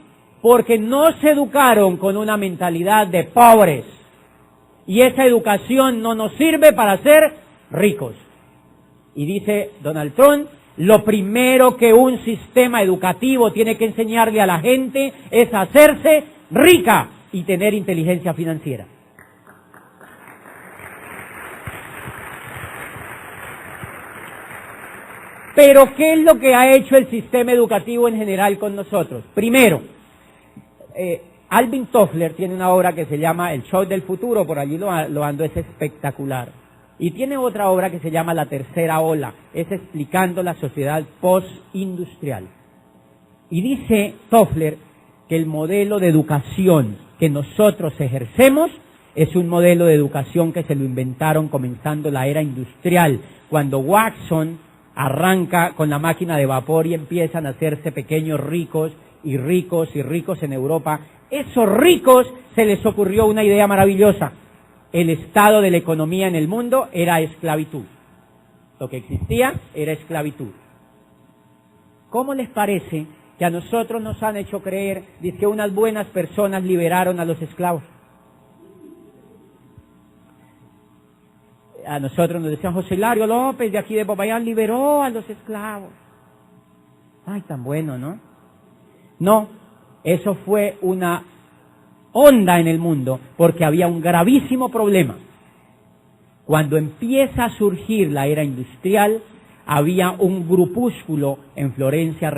Porque no se educaron con una mentalidad de pobres. Y esa educación no nos sirve para ser ricos. Y dice Donald Trump, lo primero que un sistema educativo tiene que enseñarle a la gente es hacerse rica y tener inteligencia financiera. Pero ¿qué es lo que ha hecho el sistema educativo en general con nosotros? Primero, Alvin Toffler tiene una obra que se llama El Show del Futuro, por allí lo ando, es espectacular. Y tiene otra obra que se llama La Tercera Ola, es explicando la sociedad postindustrial. Y dice Toffler que el modelo de educación que nosotros ejercemos es un modelo de educación que se lo inventaron comenzando la era industrial, cuando Watson arranca con la máquina de vapor y empiezan a hacerse pequeños ricos y ricos y ricos en Europa. Esos ricos se les ocurrió una idea maravillosa. El estado de la economía en el mundo era esclavitud. Lo que existía era esclavitud. ¿Cómo les parece que a nosotros nos han hecho creer que unas buenas personas liberaron a los esclavos? A nosotros nos decían, José Hilario López de aquí de Popayán liberó a los esclavos. Ay, tan bueno, ¿no? No, eso fue una onda en el mundo porque había un gravísimo problema. Cuando empieza a surgir la era industrial, había un grupúsculo en Florencia,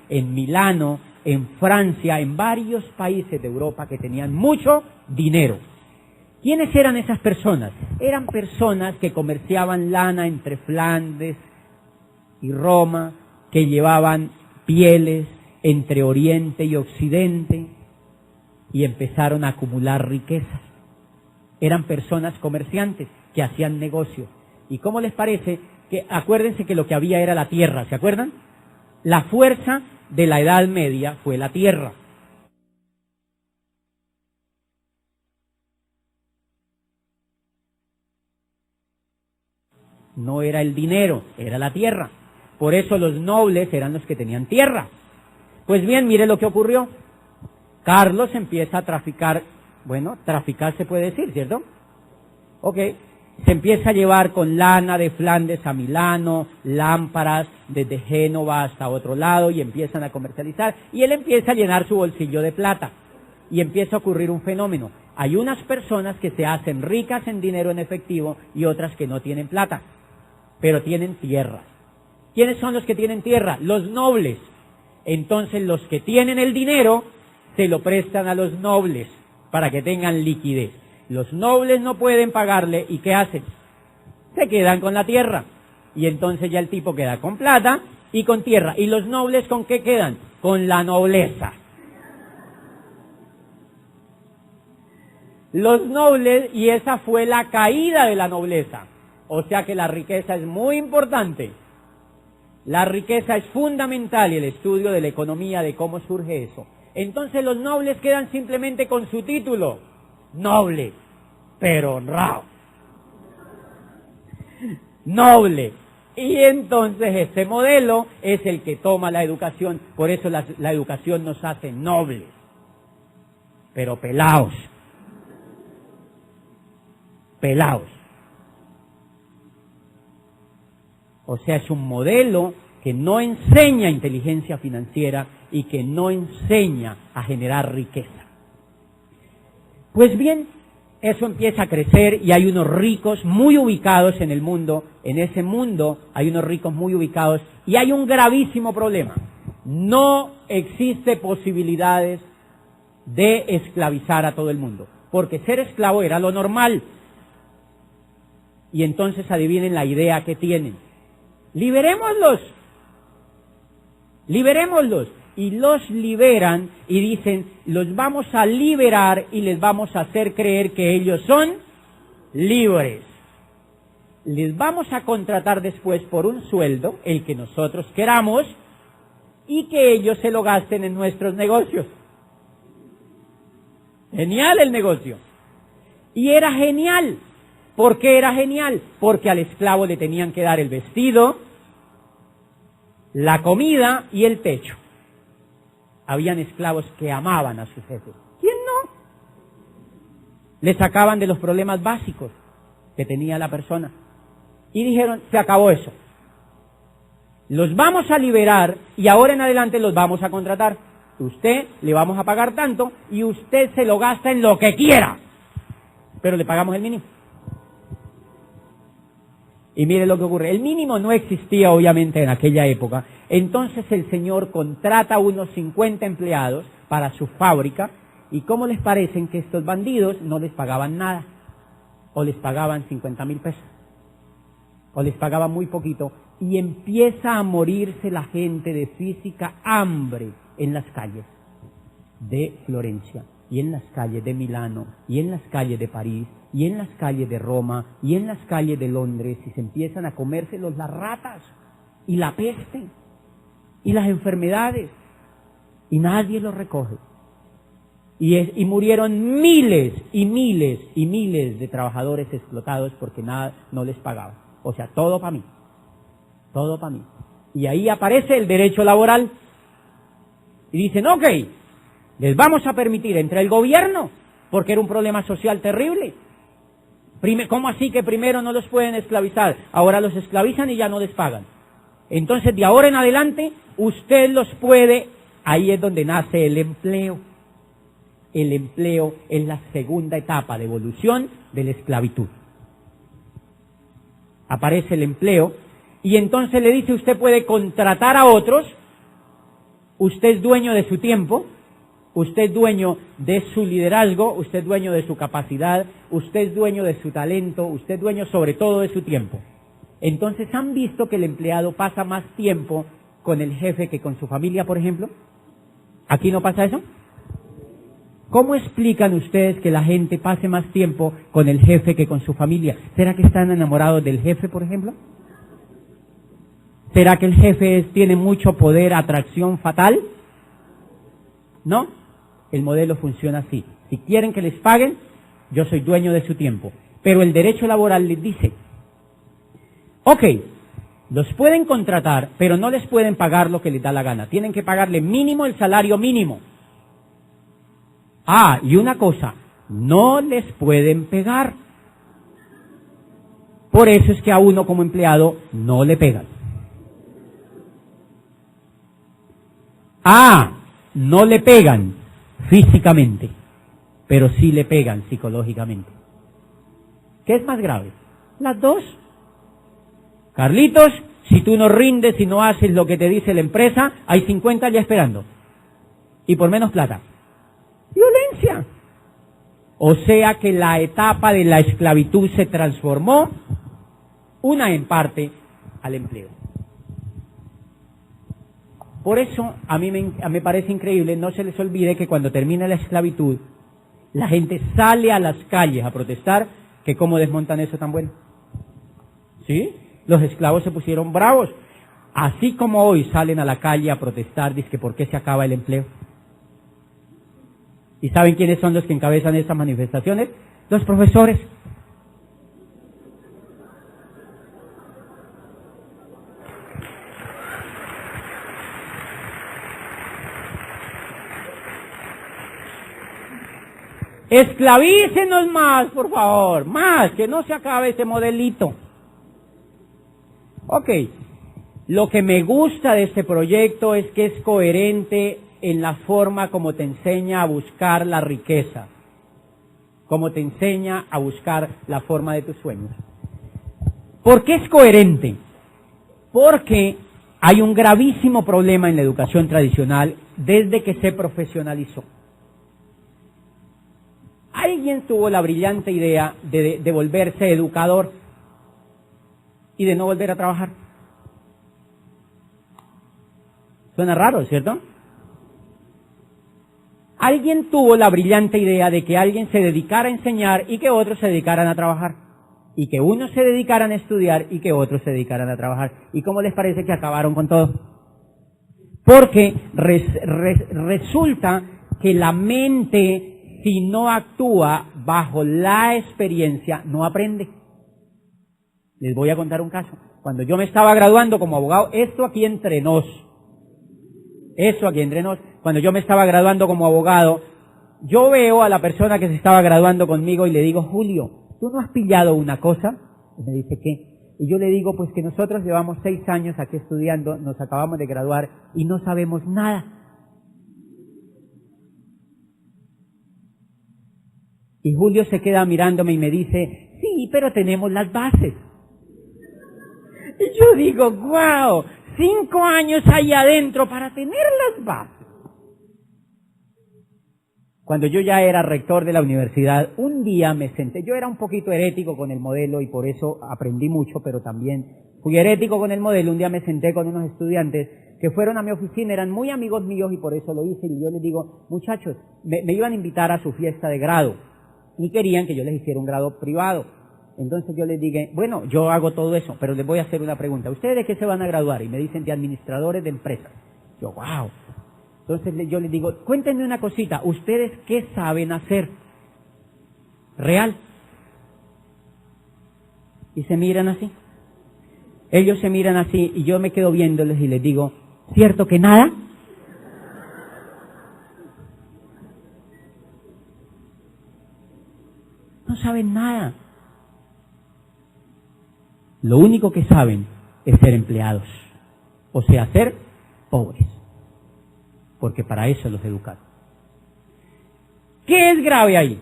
en Milano, en Francia, en varios países de Europa que tenían mucho dinero. ¿Quiénes eran esas personas? Eran personas que comerciaban lana entre Flandes y Roma, que llevaban pieles entre Oriente y Occidente y empezaron a acumular riquezas. Eran personas comerciantes que hacían negocios. ¿Y cómo les parece? Que acuérdense que lo que había era la tierra, ¿se acuerdan? La fuerza de la Edad Media fue la tierra. No era el dinero, era la tierra. Por eso los nobles eran los que tenían tierra. Pues bien, mire lo que ocurrió. Carlos empieza a traficar, bueno, traficar se puede decir, ¿cierto? Ok, se empieza a llevar con lana de Flandes a Milano, lámparas desde Génova hasta otro lado y empiezan a comercializar. Y él empieza a llenar su bolsillo de plata. Y empieza a ocurrir un fenómeno. Hay unas personas que se hacen ricas en dinero en efectivo y otras que no tienen plata, pero tienen tierra. ¿Quiénes son los que tienen tierra? Los nobles. Entonces los que tienen el dinero se lo prestan a los nobles para que tengan liquidez. Los nobles no pueden pagarle y ¿qué hacen? Se quedan con la tierra. Y entonces ya el tipo queda con plata y con tierra. ¿Y los nobles con qué quedan? Con la nobleza. Los nobles, y esa fue la caída de la nobleza. O sea que la riqueza es muy importante. La riqueza es fundamental y el estudio de la economía, de cómo surge eso. Entonces los nobles quedan simplemente con su título. Noble, pero honrado. Noble. Y entonces este modelo es el que toma la educación. Por eso la educación nos hace nobles, pero pelaos. Pelaos. O sea, es un modelo que no enseña inteligencia financiera y que no enseña a generar riqueza. Pues bien, eso empieza a crecer y hay unos ricos muy ubicados en el mundo. En ese mundo hay unos ricos muy ubicados y hay un gravísimo problema. No existe posibilidades de esclavizar a todo el mundo, porque ser esclavo era lo normal. Y entonces adivinen la idea que tienen. Liberémoslos. Liberémoslos. Y los liberan y dicen, los vamos a liberar y les vamos a hacer creer que ellos son libres. Les vamos a contratar después por un sueldo, el que nosotros queramos, y que ellos se lo gasten en nuestros negocios. Genial el negocio. Y era genial. ¿Por qué era genial? Porque al esclavo le tenían que dar el vestido, la comida y el techo. Habían esclavos que amaban a sus jefes. ¿Quién no? Le sacaban de los problemas básicos que tenía la persona. Y dijeron, se acabó eso. Los vamos a liberar y ahora en adelante los vamos a contratar. Usted le vamos a pagar tanto y usted se lo gasta en lo que quiera. Pero le pagamos el mínimo. Y mire lo que ocurre. El mínimo no existía obviamente en aquella época. Entonces el señor contrata a unos 50 empleados para su fábrica. ¿Y cómo les parecen que estos bandidos no les pagaban nada? O les pagaban 50,000 pesos. O les pagaban muy poquito. Y empieza a morirse la gente de física hambre en las calles de Florencia, y en las calles de Milano, y en las calles de París, y en las calles de Roma, y en las calles de Londres, y se empiezan a comérselos las ratas, y la peste, y las enfermedades, y nadie los recoge. Y murieron miles y miles y miles de trabajadores explotados porque nada no les pagaban. O sea, todo para mí. Todo para mí. Y ahí aparece el derecho laboral. Y dicen, ok, les vamos a permitir entre el gobierno, porque era un problema social terrible. ¿Cómo así que primero no los pueden esclavizar? Ahora los esclavizan y ya no les pagan. Entonces, de ahora en adelante, usted los puede, ahí es donde nace el empleo. El empleo es la segunda etapa de evolución de la esclavitud. Aparece el empleo y entonces le dice, usted puede contratar a otros, usted es dueño de su tiempo, usted es dueño de su liderazgo, usted es dueño de su capacidad, usted es dueño de su talento, usted es dueño sobre todo de su tiempo. Entonces, ¿han visto que el empleado pasa más tiempo con el jefe que con su familia, por ejemplo? ¿Aquí no pasa eso? ¿Cómo explican ustedes que la gente pase más tiempo con el jefe que con su familia? ¿Será que están enamorados del jefe, por ejemplo? ¿Será que el jefe tiene mucho poder, atracción fatal? No, el modelo funciona así. Si quieren que les paguen, yo soy dueño de su tiempo. Pero el derecho laboral les dice, ok, los pueden contratar, pero no les pueden pagar lo que les da la gana. Tienen que pagarle mínimo el salario mínimo. Ah, y una cosa, no les pueden pegar. Por eso es que a uno como empleado no le pegan. Ah, no le pegan físicamente, pero sí le pegan psicológicamente. ¿Qué es más grave? Las dos. Carlitos, si tú no rindes y no haces lo que te dice la empresa, hay 50 ya esperando. Y por menos plata. Violencia. O sea que la etapa de la esclavitud se transformó, una en parte, al empleo. Por eso a mí me parece increíble, no se les olvide que cuando termina la esclavitud, la gente sale a las calles a protestar, que cómo desmontan eso tan bueno. ¿Sí? Los esclavos se pusieron bravos. Así como hoy salen a la calle a protestar, dizque ¿por qué se acaba el empleo? ¿Y saben quiénes son los que encabezan estas manifestaciones? Los profesores. Esclavícenos más, por favor, más, que no se acabe ese modelito. Ok, lo que me gusta de este proyecto es que es coherente en la forma como te enseña a buscar la riqueza, como te enseña a buscar la forma de tus sueños. ¿Por qué es coherente? Porque hay un gravísimo problema en la educación tradicional desde que se profesionalizó. Alguien tuvo la brillante idea de volverse educador y de no volver a trabajar. Suena raro, ¿cierto? Alguien tuvo la brillante idea de que alguien se dedicara a enseñar y que otros se dedicaran a trabajar. Y que unos se dedicaran a estudiar y que otros se dedicaran a trabajar. ¿Y cómo les parece que acabaron con todo? Porque resulta que la mente, si no actúa bajo la experiencia, no aprende. Les voy a contar un caso. Cuando yo me estaba graduando como abogado, esto aquí entre nos, cuando yo me estaba graduando como abogado, yo veo a la persona que se estaba graduando conmigo y le digo, Julio, ¿tú no has pillado una cosa? Y me dice, ¿qué? Y yo le digo, pues que nosotros llevamos 6 años aquí estudiando, nos acabamos de graduar y no sabemos nada. Y Julio se queda mirándome y me dice, sí, pero tenemos las bases. yo digo, wow, 5 años ahí adentro para tener las bases. Cuando yo ya era rector de la universidad, un día me senté, yo era un poquito herético con el modelo y por eso aprendí mucho, pero también fui herético con el modelo. Un día me senté con unos estudiantes que fueron a mi oficina, eran muy amigos míos y por eso lo hice. Y yo les digo, muchachos, me iban a invitar a su fiesta de grado y querían que yo les hiciera un grado privado. Entonces yo les dije, bueno, yo hago todo eso, pero les voy a hacer una pregunta. ¿Ustedes de qué se van a graduar? Y me dicen, de administradores de empresas. Yo, wow. Entonces yo les digo, cuéntenme una cosita, ¿ustedes qué saben hacer? Real. Y se miran así. Ellos se miran así y yo me quedo viéndoles y les digo, ¿cierto que nada? No saben nada. Lo único que saben es ser empleados, o sea, ser pobres, porque para eso los educaron. ¿Qué es grave ahí?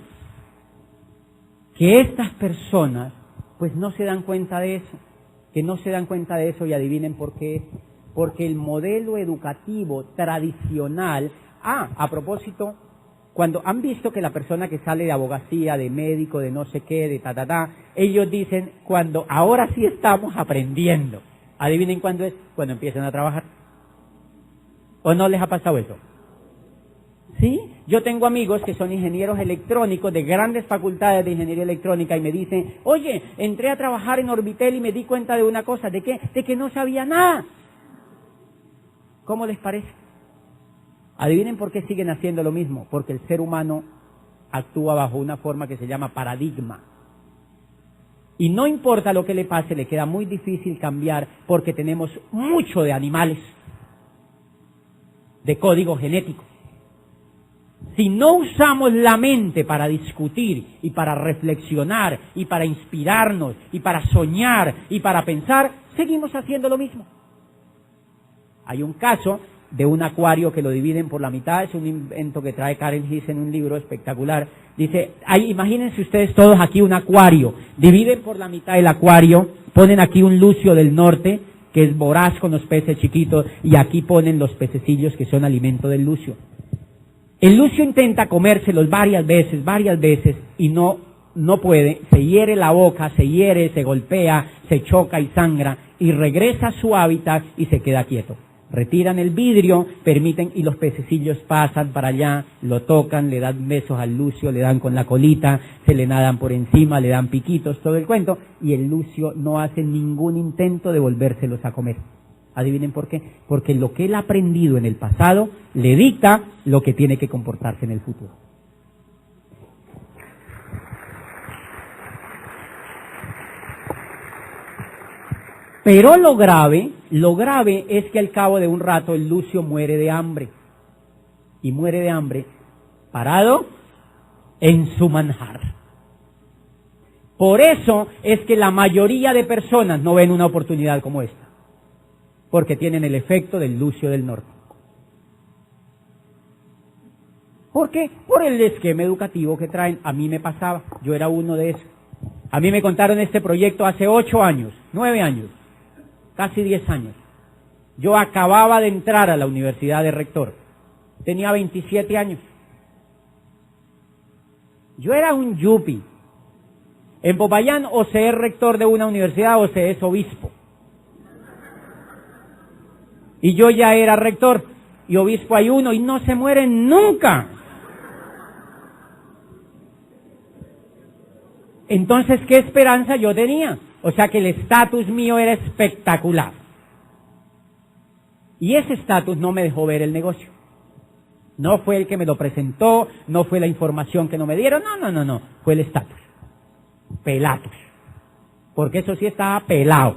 Que estas personas pues no se dan cuenta de eso, y adivinen por qué. Porque el modelo educativo tradicional, a propósito, cuando han visto que la persona que sale de abogacía, de médico, de no sé qué, de ellos dicen, cuando ahora sí estamos aprendiendo, adivinen cuándo es, cuando empiezan a trabajar. ¿O no les ha pasado eso? ¿Sí? Yo tengo amigos que son ingenieros electrónicos de grandes facultades de ingeniería electrónica y me dicen, oye, entré a trabajar en Orbitel y me di cuenta de una cosa, ¿de qué? De que no sabía nada. ¿Cómo les parece? Adivinen por qué siguen haciendo lo mismo, porque el ser humano actúa bajo una forma que se llama paradigma. Y no importa lo que le pase, le queda muy difícil cambiar porque tenemos mucho de animales, de código genético. Si no usamos la mente para discutir y para reflexionar y para inspirarnos y para soñar y para pensar, seguimos haciendo lo mismo. Hay un caso de un acuario que lo dividen por la mitad, es un invento que trae Karen Hiss en un libro espectacular. Dice, imagínense ustedes todos aquí un acuario, dividen por la mitad el acuario, ponen aquí un lucio del norte, que es voraz con los peces chiquitos, y aquí ponen los pececillos que son alimento del lucio. El lucio intenta comérselos varias veces, y no puede, se hiere la boca, se golpea, se choca y sangra, y regresa a su hábitat y se queda quieto. Retiran el vidrio, permiten, y los pececillos pasan para allá, lo tocan, le dan besos al lucio, le dan con la colita, se le nadan por encima, le dan piquitos, todo el cuento, y el lucio no hace ningún intento de volvérselos a comer. ¿Adivinen por qué? Porque lo que él ha aprendido en el pasado le dicta lo que tiene que comportarse en el futuro. Pero lo grave es que al cabo de un rato el lucio muere de hambre. Y muere de hambre parado en su manjar. Por eso es que la mayoría de personas no ven una oportunidad como esta. Porque tienen el efecto del lucio del norte. ¿Por qué? Por el esquema educativo que traen. A mí me pasaba, yo era uno de esos. A mí me contaron este proyecto hace 8 años, 9 años. Casi 10 años. Yo acababa de entrar a la universidad de rector. Tenía 27 años. Yo era un yuppie. En Popayán o se es rector de una universidad o se es obispo. Y yo ya era rector. Y obispo hay uno y no se mueren nunca. Entonces, ¿qué esperanza yo tenía? O sea que el estatus mío era espectacular. Y ese estatus no me dejó ver el negocio. No fue el que me lo presentó, no fue la información que no me dieron, no. Fue el estatus. Pelatos. Porque eso sí estaba pelado.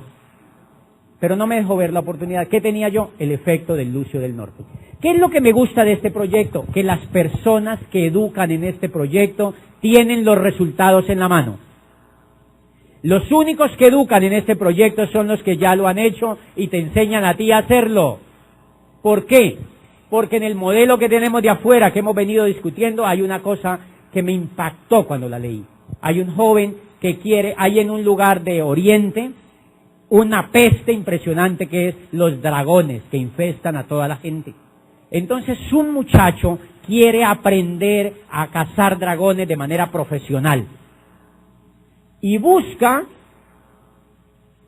Pero no me dejó ver la oportunidad. ¿Qué tenía yo? El efecto del lucio del norte. ¿Qué es lo que me gusta de este proyecto? Que las personas que educan en este proyecto tienen los resultados en la mano. Los únicos que educan en este proyecto son los que ya lo han hecho y te enseñan a ti a hacerlo. ¿Por qué? Porque en el modelo que tenemos de afuera, que hemos venido discutiendo, hay una cosa que me impactó cuando la leí. Hay un joven que hay en un lugar de Oriente, una peste impresionante que es los dragones que infestan a toda la gente. Entonces un muchacho quiere aprender a cazar dragones de manera profesional y busca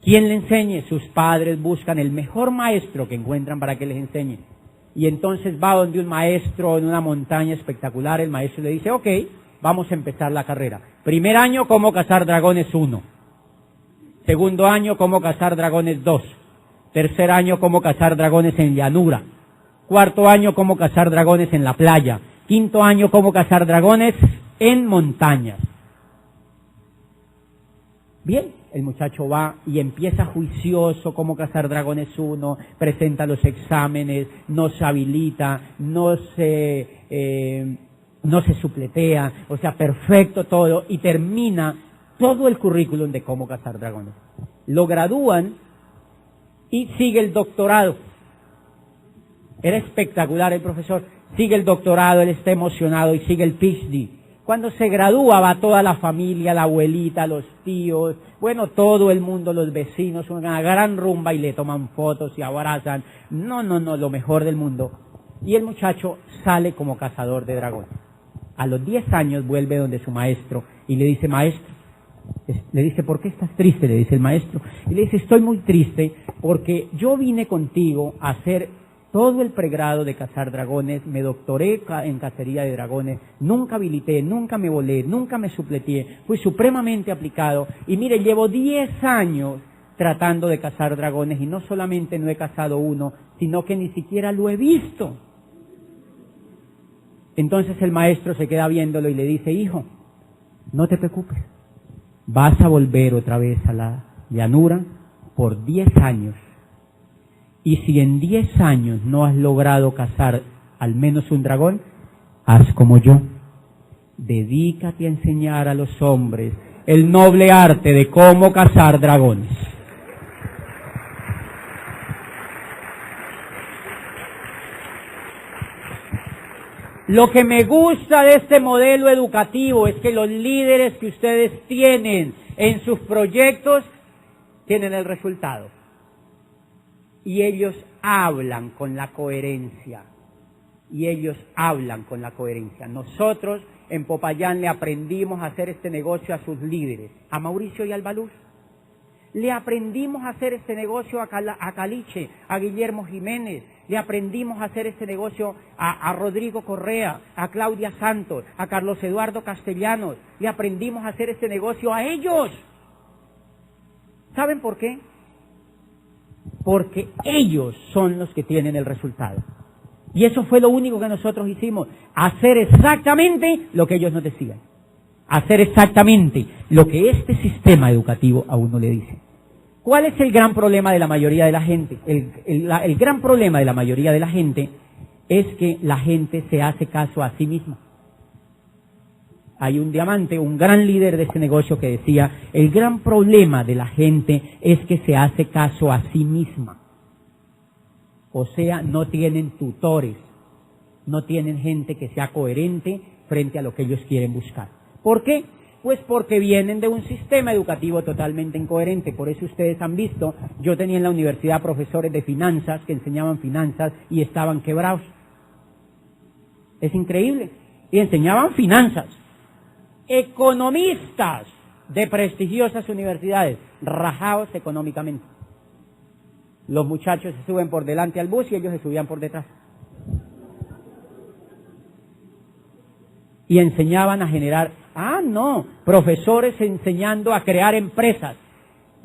quien le enseñe. Sus padres buscan el mejor maestro que encuentran para que les enseñe. Y entonces va donde un maestro en una montaña espectacular. El maestro le dice, ok, vamos a empezar la carrera. Primer año, cómo cazar dragones 1. Segundo año, cómo cazar dragones 2. Tercer año, cómo cazar dragones en llanura. Cuarto año, cómo cazar dragones en la playa. Quinto año, cómo cazar dragones en montañas. Bien, el muchacho va y empieza juicioso, cómo cazar dragones 1, presenta los exámenes, no se habilita, no se supletea, o sea, perfecto todo, y termina todo el currículum de cómo cazar dragones. Lo gradúan y sigue el doctorado. Era espectacular el profesor, sigue el doctorado, él está emocionado y sigue el PhD. Cuando se gradúa va toda la familia, la abuelita, los tíos, bueno, todo el mundo, los vecinos, una gran rumba y le toman fotos y abrazan. No, lo mejor del mundo. Y el muchacho sale como cazador de dragones. A los 10 años vuelve donde su maestro y le dice, maestro, le dice, ¿por qué estás triste? Le dice el maestro. Y le dice, estoy muy triste porque yo vine contigo a hacer todo el pregrado de cazar dragones, me doctoré en cacería de dragones, nunca habilité, nunca me volé, nunca me supleteé, fui supremamente aplicado y mire, llevo 10 años tratando de cazar dragones y no solamente no he cazado uno, sino que ni siquiera lo he visto. Entonces el maestro se queda viéndolo y le dice, hijo, no te preocupes, vas a volver otra vez a la llanura por 10 años. Y si en 10 años no has logrado cazar al menos un dragón, haz como yo. Dedícate a enseñar a los hombres el noble arte de cómo cazar dragones. Lo que me gusta de este modelo educativo es que los líderes que ustedes tienen en sus proyectos tienen el resultado. Y ellos hablan con la coherencia. Nosotros en Popayán le aprendimos a hacer este negocio a sus líderes, a Mauricio y al Baluz. Le aprendimos a hacer este negocio a Caliche, a Guillermo Jiménez. Le aprendimos a hacer este negocio a Rodrigo Correa, a Claudia Santos, a Carlos Eduardo Castellanos. Le aprendimos a hacer este negocio a ellos. ¿Saben por qué? Porque ellos son los que tienen el resultado. Y eso fue lo único que nosotros hicimos, hacer exactamente lo que ellos nos decían, hacer exactamente lo que este sistema educativo a uno le dice. ¿Cuál es el gran problema de la mayoría de la gente? El gran problema de la mayoría de la gente es que la gente se hace caso a sí misma. Hay un diamante, un gran líder de este negocio que decía, el gran problema de la gente es que se hace caso a sí misma. O sea, no tienen tutores, no tienen gente que sea coherente frente a lo que ellos quieren buscar. ¿Por qué? Pues porque vienen de un sistema educativo totalmente incoherente. Por eso ustedes han visto, yo tenía en la universidad profesores de finanzas que enseñaban finanzas y estaban quebrados. Es increíble. Y enseñaban finanzas. Economistas de prestigiosas universidades, rajados económicamente. Los muchachos se suben por delante al bus y ellos se subían por detrás. Y enseñaban a generar, profesores enseñando a crear empresas.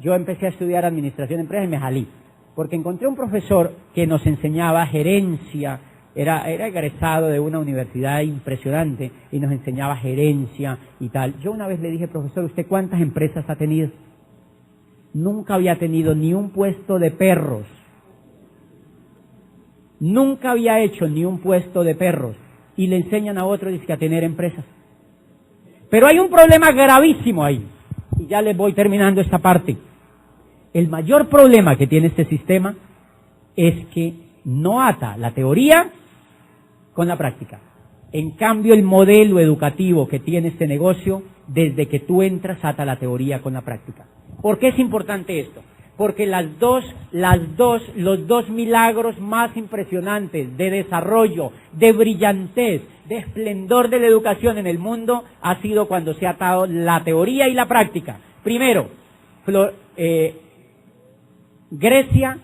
Yo empecé a estudiar administración de empresas y me salí, porque encontré un profesor que nos enseñaba gerencia. Era egresado de una universidad impresionante y nos enseñaba gerencia y tal. Yo una vez le dije, profesor, ¿usted cuántas empresas ha tenido? Nunca había tenido ni un puesto de perros. Nunca había hecho ni un puesto de perros. Y le enseñan a otros a tener empresas. Pero hay un problema gravísimo ahí. Y ya les voy terminando esta parte. El mayor problema que tiene este sistema es que no ata la teoría con la práctica. En cambio, el modelo educativo que tiene este negocio, desde que tú entras, ata la teoría con la práctica. ¿Por qué es importante esto? porque los dos milagros más impresionantes de desarrollo, de brillantez, de esplendor de la educación en el mundo ha sido cuando se ha atado la teoría y la práctica. Primero, Grecia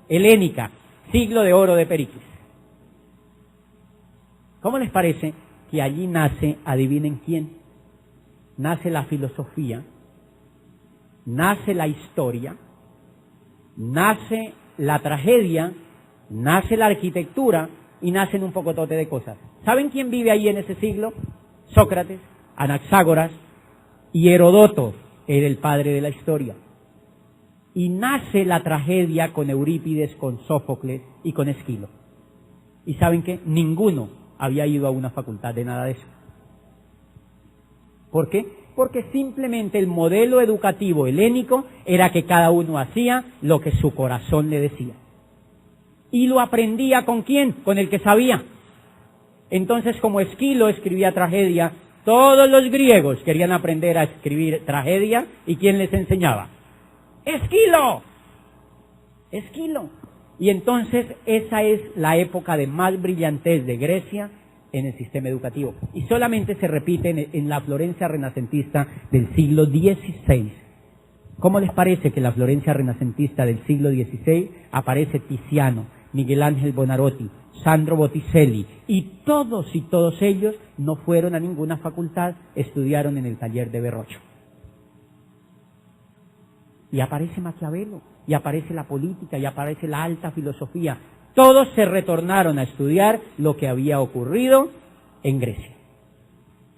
helénica, siglo de oro de Pericles. ¿Cómo les parece que allí nace, adivinen quién? Nace la filosofía, nace la historia, nace la tragedia, nace la arquitectura y nacen un pocotote de cosas. ¿Saben quién vive ahí en ese siglo? Sócrates, Anaxágoras y Heródoto, era el padre de la historia. Y nace la tragedia con Eurípides, con Sófocles y con Esquilo. ¿Y saben qué? Ninguno había ido a una facultad de nada de eso. ¿Por qué? Porque simplemente el modelo educativo helénico era que cada uno hacía lo que su corazón le decía. ¿Y lo aprendía con quién? Con el que sabía. Entonces, como Esquilo escribía tragedia, todos los griegos querían aprender a escribir tragedia, ¿y quién les enseñaba? ¡Esquilo! ¡Esquilo! Y entonces esa es la época de más brillantez de Grecia en el sistema educativo. Y solamente se repite en la Florencia renacentista del siglo XVI. ¿Cómo les parece que en la Florencia renacentista del siglo XVI aparece Tiziano, Miguel Ángel Bonarotti, Sandro Botticelli, y todos ellos no fueron a ninguna facultad, estudiaron en el taller de Verrocchio? Y aparece Maquiavelo, y aparece la política, y aparece la alta filosofía. Todos se retornaron a estudiar lo que había ocurrido en Grecia.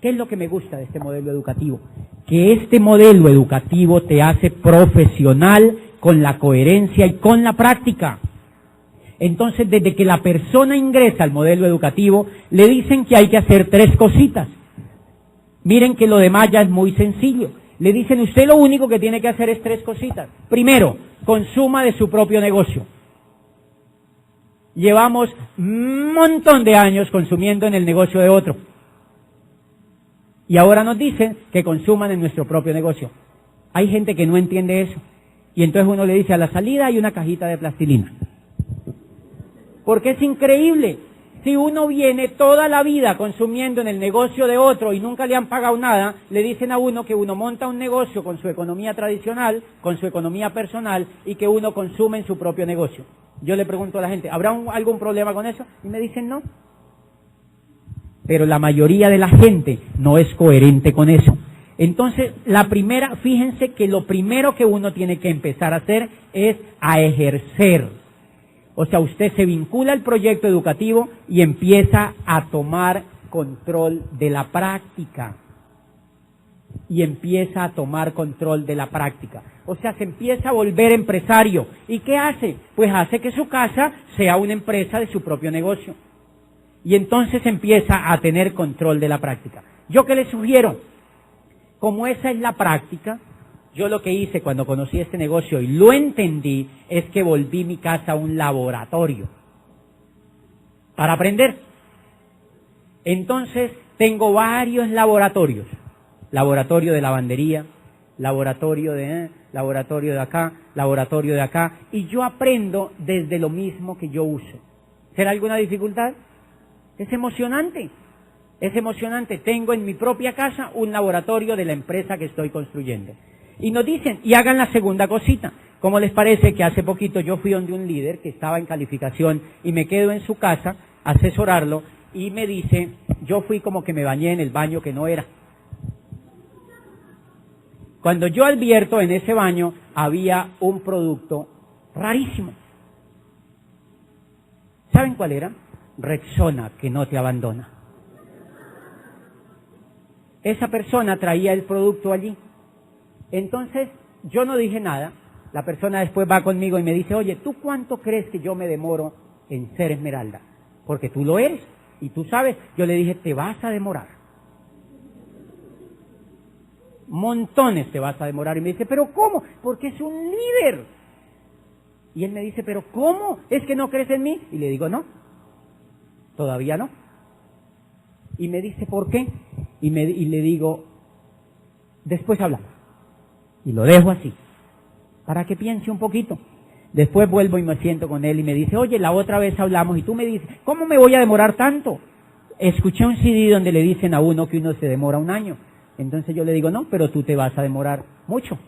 ¿Qué es lo que me gusta de este modelo educativo? Que este modelo educativo te hace profesional con la coherencia y con la práctica. Entonces, desde que la persona ingresa al modelo educativo, le dicen que hay que hacer 3 cositas. Miren que lo demás ya es muy sencillo. Le dicen, usted lo único que tiene que hacer es 3 cositas. Primero, consuma de su propio negocio. Llevamos un montón de años consumiendo en el negocio de otro. Y ahora nos dicen que consuman en nuestro propio negocio. Hay gente que no entiende eso. Y entonces uno le dice, a la salida hay una cajita de plastilina. Porque es increíble. Si uno viene toda la vida consumiendo en el negocio de otro y nunca le han pagado nada, le dicen a uno que uno monta un negocio con su economía tradicional, con su economía personal, y que uno consume en su propio negocio. Yo le pregunto a la gente, ¿habrá algún problema con eso? Y me dicen no. Pero la mayoría de la gente no es coherente con eso. Entonces, fíjense que lo primero que uno tiene que empezar a hacer es a ejercer. O sea, usted se vincula al proyecto educativo y empieza a tomar control de la práctica. Y empieza a tomar control de la práctica. O sea, se empieza a volver empresario. ¿Y qué hace? Pues hace que su casa sea una empresa de su propio negocio. Y entonces empieza a tener control de la práctica. ¿Yo qué le sugiero? Como esa es la práctica, yo lo que hice cuando conocí este negocio y lo entendí, es que volví mi casa un laboratorio para aprender. Entonces, tengo varios laboratorios. Laboratorio de lavandería, laboratorio de acá, laboratorio de acá, y yo aprendo desde lo mismo que yo uso. ¿Será alguna dificultad? Es emocionante. Es emocionante. Tengo en mi propia casa un laboratorio de la empresa que estoy construyendo. Y nos dicen, y hagan la segunda cosita. ¿Cómo les parece que hace poquito yo fui donde un líder que estaba en calificación y me quedo en su casa a asesorarlo y me dice, yo fui como que me bañé en el baño que no era. Cuando yo advierto en ese baño había un producto rarísimo. ¿Saben cuál era? Rexona, que no te abandona. Esa persona traía el producto allí. Entonces, yo no dije nada. La persona después va conmigo y me dice, oye, ¿tú cuánto crees que yo me demoro en ser esmeralda? Porque tú lo eres. Y tú sabes, yo le dije, te vas a demorar. Montones te vas a demorar. Y me dice, ¿pero cómo? Porque es un líder. Y él me dice, ¿pero cómo? ¿Es que no crees en mí? Y le digo, no, todavía no. Y me dice, ¿por qué? Y le digo, después hablamos. Y lo dejo así. para que piense un poquito. Después vuelvo y me siento con él y me dice, oye, la otra vez hablamos y tú me dices, ¿cómo me voy a demorar tanto? Escuché un CD donde le dicen a uno que uno se demora 1 año. Entonces yo le digo, no, pero tú te vas a demorar mucho.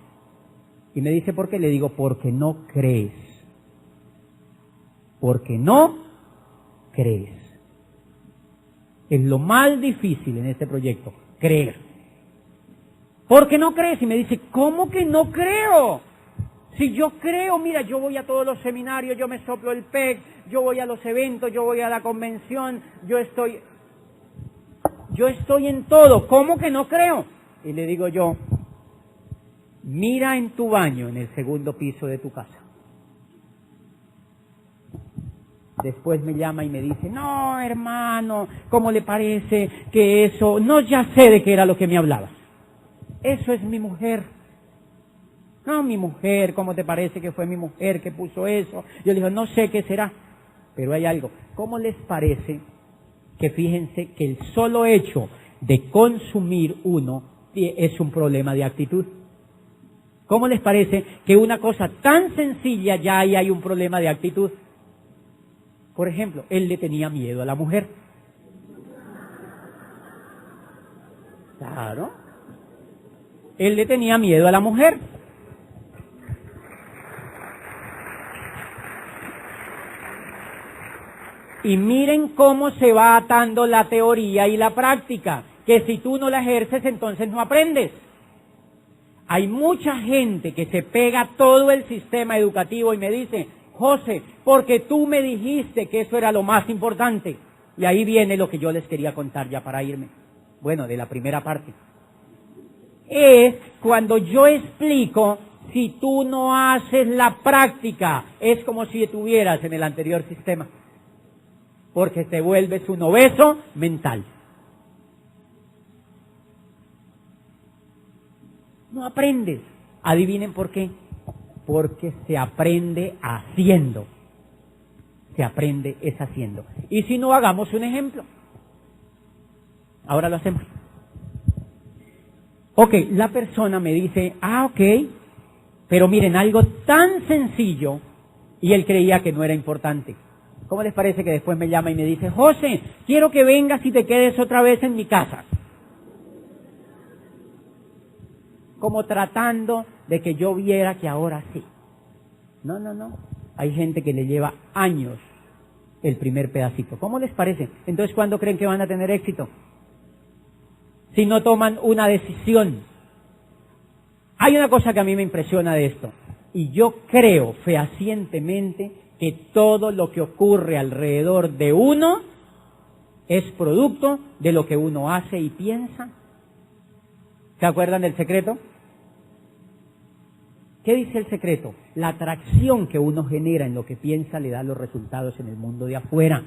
Y me dice, ¿por qué? Le digo, porque no crees. Porque no crees. Es lo más difícil en este proyecto, creer. Porque no crees. Y me dice, ¿cómo que no creo? Si yo creo, mira, yo voy a todos los seminarios, yo me soplo el PEC, yo voy a los eventos, yo voy a la convención, yo estoy en todo. ¿Cómo que no creo? Y le digo yo, mira en tu baño en el 2º piso de tu casa. Después me llama y me dice, no, hermano, ¿cómo le parece que eso? No, ya sé de qué era lo que me hablabas. Eso es mi mujer. No, mi mujer, ¿cómo te parece que fue mi mujer que puso eso? Yo le digo, no sé qué será, pero hay algo. ¿Cómo les parece que fíjense que el solo hecho de consumir uno es un problema de actitud? ¿Cómo les parece que una cosa tan sencilla ya ahí hay un problema de actitud? Por ejemplo, él le tenía miedo a la mujer. Claro. Él le tenía miedo a la mujer. Y miren cómo se va atando la teoría y la práctica, que si tú no la ejerces, entonces no aprendes. Hay mucha gente que se pega todo el sistema educativo y me dice, José, porque tú me dijiste que eso era lo más importante. Y ahí viene lo que yo les quería contar ya para irme. Bueno, de la primera parte. Es cuando yo explico, si tú no haces la práctica, es como si estuvieras en el anterior sistema. Porque te vuelves un obeso mental. No aprendes. Adivinen por qué. Porque se aprende haciendo. Se aprende es haciendo. Y si no, hagamos un ejemplo. Ahora lo hacemos. Ok, la persona me dice, ok, pero miren, algo tan sencillo, y él creía que no era importante. ¿Cómo les parece que después me llama y me dice, José, quiero que vengas y te quedes otra vez en mi casa? Como tratando de que yo viera que ahora sí. No. Hay gente que le lleva años el primer pedacito. ¿Cómo les parece? Entonces, ¿cuándo creen que van a tener éxito? Si no toman una decisión. Hay una cosa que a mí me impresiona de esto. Y yo creo fehacientemente que todo lo que ocurre alrededor de uno es producto de lo que uno hace y piensa. ¿Se acuerdan del secreto? ¿Qué dice el secreto? La atracción que uno genera en lo que piensa le da los resultados en el mundo de afuera.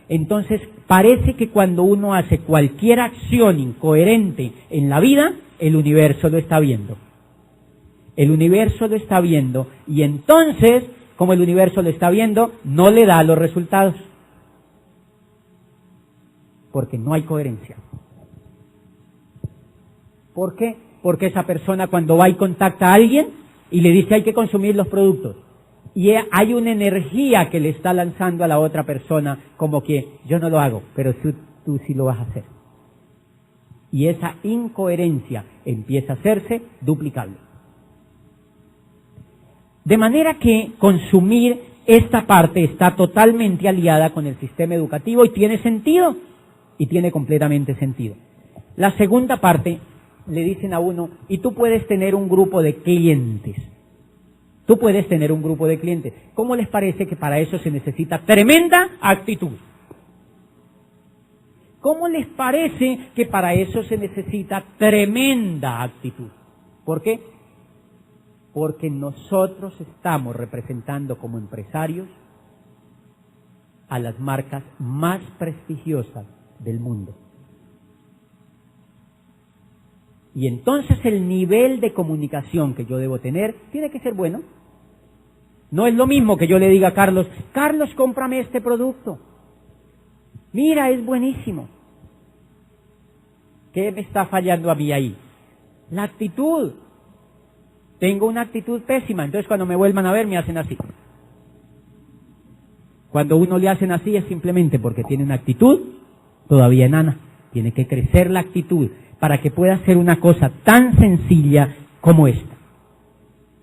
Entonces, parece que cuando uno hace cualquier acción incoherente en la vida, el universo lo está viendo. El universo lo está viendo y entonces, como el universo lo está viendo, no le da los resultados. Porque no hay coherencia. ¿Por qué? Porque esa persona cuando va y contacta a alguien y le dice hay que consumir los productos, y hay una energía que le está lanzando a la otra persona como que yo no lo hago, pero tú sí lo vas a hacer. Y esa incoherencia empieza a hacerse duplicable. De manera que consumir esta parte está totalmente aliada con el sistema educativo y tiene sentido, y tiene completamente sentido. La segunda parte, le dicen a uno, y tú puedes tener un grupo de clientes. Tú puedes tener un grupo de clientes. ¿Cómo les parece que para eso se necesita tremenda actitud? ¿Cómo les parece que para eso se necesita tremenda actitud? ¿Por qué? Porque nosotros estamos representando como empresarios a las marcas más prestigiosas del mundo. Y entonces el nivel de comunicación que yo debo tener tiene que ser bueno. No es lo mismo que yo le diga a Carlos, Carlos, cómprame este producto. Mira, es buenísimo. ¿Qué me está fallando a mí ahí? La actitud. tengo una actitud pésima, entonces cuando me vuelvan a ver me hacen así. Cuando uno le hacen así es simplemente porque tiene una actitud todavía enana. Tiene que crecer la actitud para que pueda hacer una cosa tan sencilla como esta.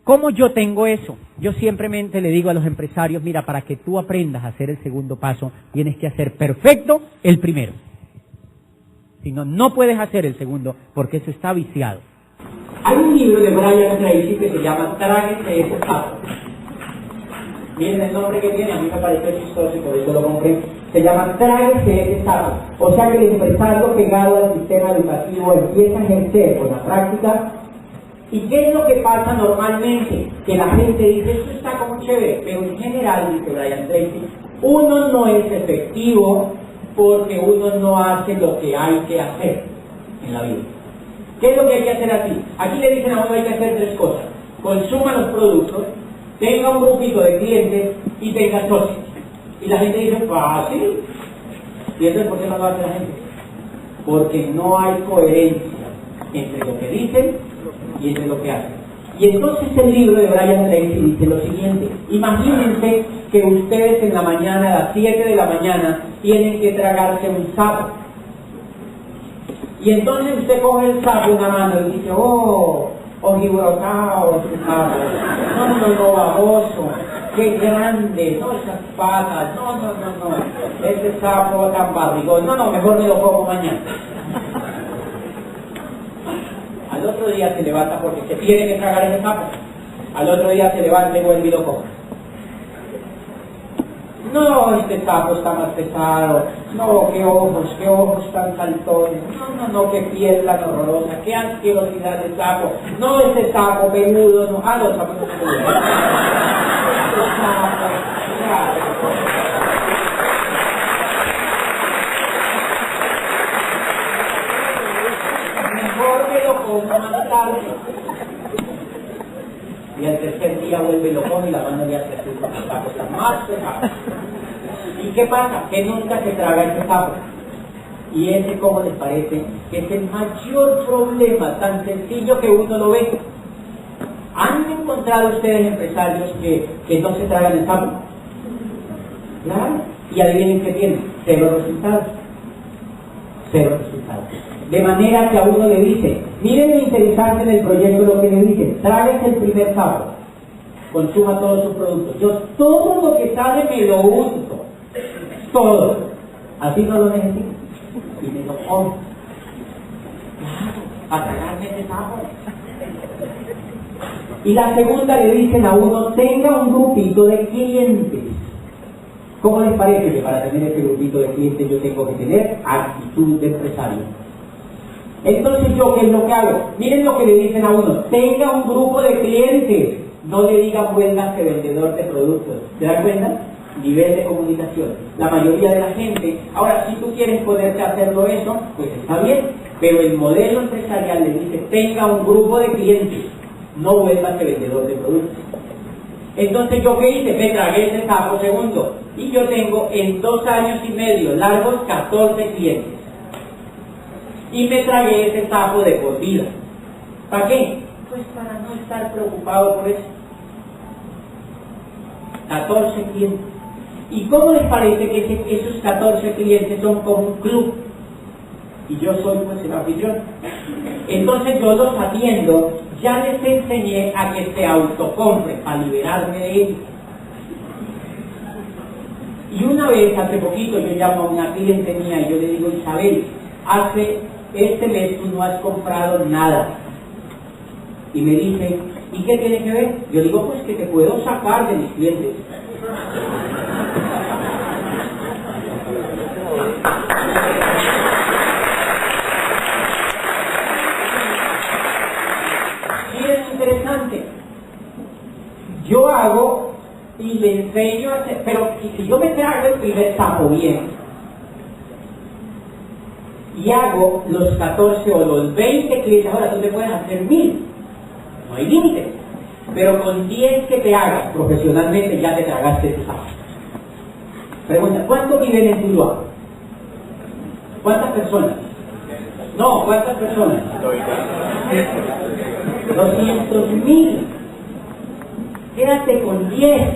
¿Cómo yo tengo eso? Yo simplemente le digo a los empresarios, mira, para que tú aprendas a hacer el segundo paso, tienes que hacer perfecto el primero. Si no, no puedes hacer el segundo, porque eso está viciado. Hay un libro de Brian Tracy que se llama Tráguese ese sapo. Miren el nombre que tiene, a mí me pareció chistoso y por eso lo compré. Se llama Tráguese ese sapo. O sea que el empresario pegado al sistema educativo empieza a ejercer con la práctica. ¿Y qué es lo que pasa normalmente? Que la gente dice, esto está como chévere, pero en general, dice Brian Tracy, uno no es efectivo porque uno no hace lo que hay que hacer en la vida. ¿Qué es lo que hay que hacer aquí? Aquí le dicen a uno hay que hacer tres cosas. Consuma los productos, tenga un grupito de clientes y tenga socios. Y la gente dice, fácil. ¿Y entonces por qué no lo hace la gente? Porque no hay coherencia entre lo que dicen y entre lo que hacen. Y entonces el libro de Brian Tracy dice lo siguiente: imagínense que ustedes en la mañana, a las 7 de la mañana, tienen que tragarse un sapo. Y entonces usted coge el sapo en la mano y dice, ojibrocao, ese sapo, no, baboso, qué grande, no, esas patas, no, ese sapo tan barrigón, no, mejor me lo como mañana. Al otro día se levanta porque se tiene que tragar ese sapo. Al otro día se levanta y vuelve y lo come. No, este sapo está más pesado. No, qué ojos tan saltones. No, qué piel tan horrorosa. Qué asquerosidad de sapo. No, este sapo peludo. No, los sapos no se peludos. Este sapo, más tarde. Y al tercer día vuelve y lo come y la mano le hace así con el sapo, está más pesado. ¿Y qué pasa? Que nunca se traga ese sapo. Y ese, ¿cómo les parece? Que es el mayor problema, tan sencillo que uno lo ve. ¿Han encontrado ustedes empresarios que no se tragan el sapo? Claro. Y adivinen qué tienen, cero resultados. De manera que a uno le dice, miren el interesante en el proyecto lo que le dicen, tráguese el primer sapo, consuma todos sus productos. Yo todo lo que sale me lo uso, todo. Así no lo necesito. Y me lo como. Claro, a tragarme ese sapo. Y la segunda le dicen a uno, tenga un grupito de clientes. ¿Cómo les parece que para tener este grupito de clientes yo tengo que tener actitud de empresario? Entonces yo, ¿qué es lo que hago? Miren lo que le dicen a uno, tenga un grupo de clientes, no le digan vuélvase vendedor de productos. ¿Se dan cuenta? Nivel de comunicación. La mayoría de la gente, ahora si tú quieres poderte hacerlo eso, pues está bien, pero el modelo empresarial le dice, tenga un grupo de clientes, no vuélvase vendedor de productos. Entonces yo, ¿qué hice? Me tragué ese sapo segundo. Y yo tengo en 2 años y medio largos 14 clientes. Y me tragué ese sapo de por vida. ¿Para qué? Pues para no estar preocupado por eso. 14 clientes. ¿Y cómo les parece que esos 14 clientes son como un club? Y yo soy pues el anfitrión. Entonces yo los atiendo, ya les enseñé a que se autocompren para liberarme de ellos. Y una vez, hace poquito, yo llamo a una cliente mía y yo le digo, Isabel, hace este mes tú no has comprado nada. Y me dice, ¿y qué tiene que ver? Yo digo, pues que te puedo sacar de mis clientes. Y es interesante. Yo hago y le enseño a hacer, pero si yo me trago el primer sapo bien y hago los 14 o los 20 clientes, ahora tú te puedes hacer 1000, no hay límite, pero con 10 que te hagas profesionalmente ya te tragaste tu sapo. Pregunta, ¿cuántos viven en Tuluá? ¿Cuántas personas? No, ¿cuántas personas? 200.000. Quédate con 10.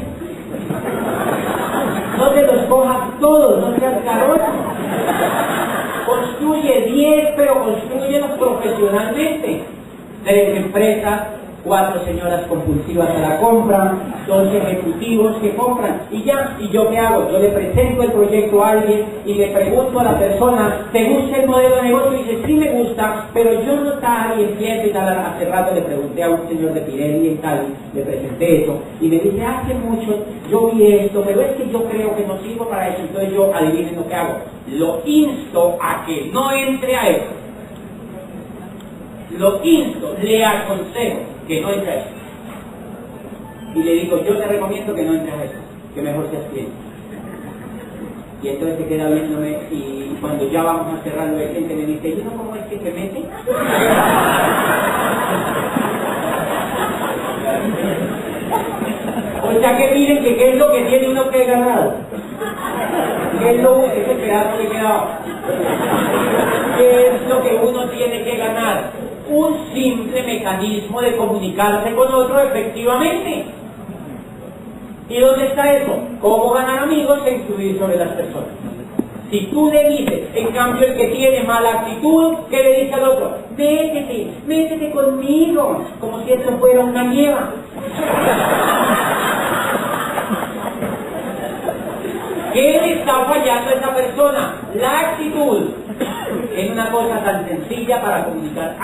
No te los cojas todos, no seas caroso. Construye 10, pero construyelos profesionalmente. 3 empresas, 4 señoras compulsivas a la compra, 2 ejecutivos que compran, y ya. ¿Y yo qué hago? Yo le presento el proyecto a alguien y le pregunto a la persona, ¿te gusta el modelo de negocio? Y dice, sí me gusta, pero yo no tal, y empiezo y tal. Hace rato le pregunté a un señor de Pirelli y tal, le presenté eso, y me dice, hace mucho yo vi esto, pero es que yo creo que no sirvo para eso. Entonces yo, adivinen lo que hago, lo insto a que no entre a eso. Lo insto, le aconsejo que no entre a eso. Y le digo, yo te recomiendo que no entres a eso, que mejor seas cliente. Y entonces se queda viéndome, y cuando ya vamos a cerrarlo, el cliente me dice, ¿y no cómo es que se mete? O sea que miren que qué es lo que tiene uno que ganar. ¿Qué es ese pedazo que queda? ¿Qué es lo que uno tiene que ganar? Un simple mecanismo de comunicarse con otro efectivamente. ¿Y dónde está eso? ¿Cómo ganar amigos e influir sobre las personas? Si tú le dices, en cambio el que tiene mala actitud, ¿qué le dice al otro? Métete conmigo, como si esto fuera una nieva. ¿Qué le está fallando a esa persona? La actitud. Es una cosa tan sencilla para comunicar.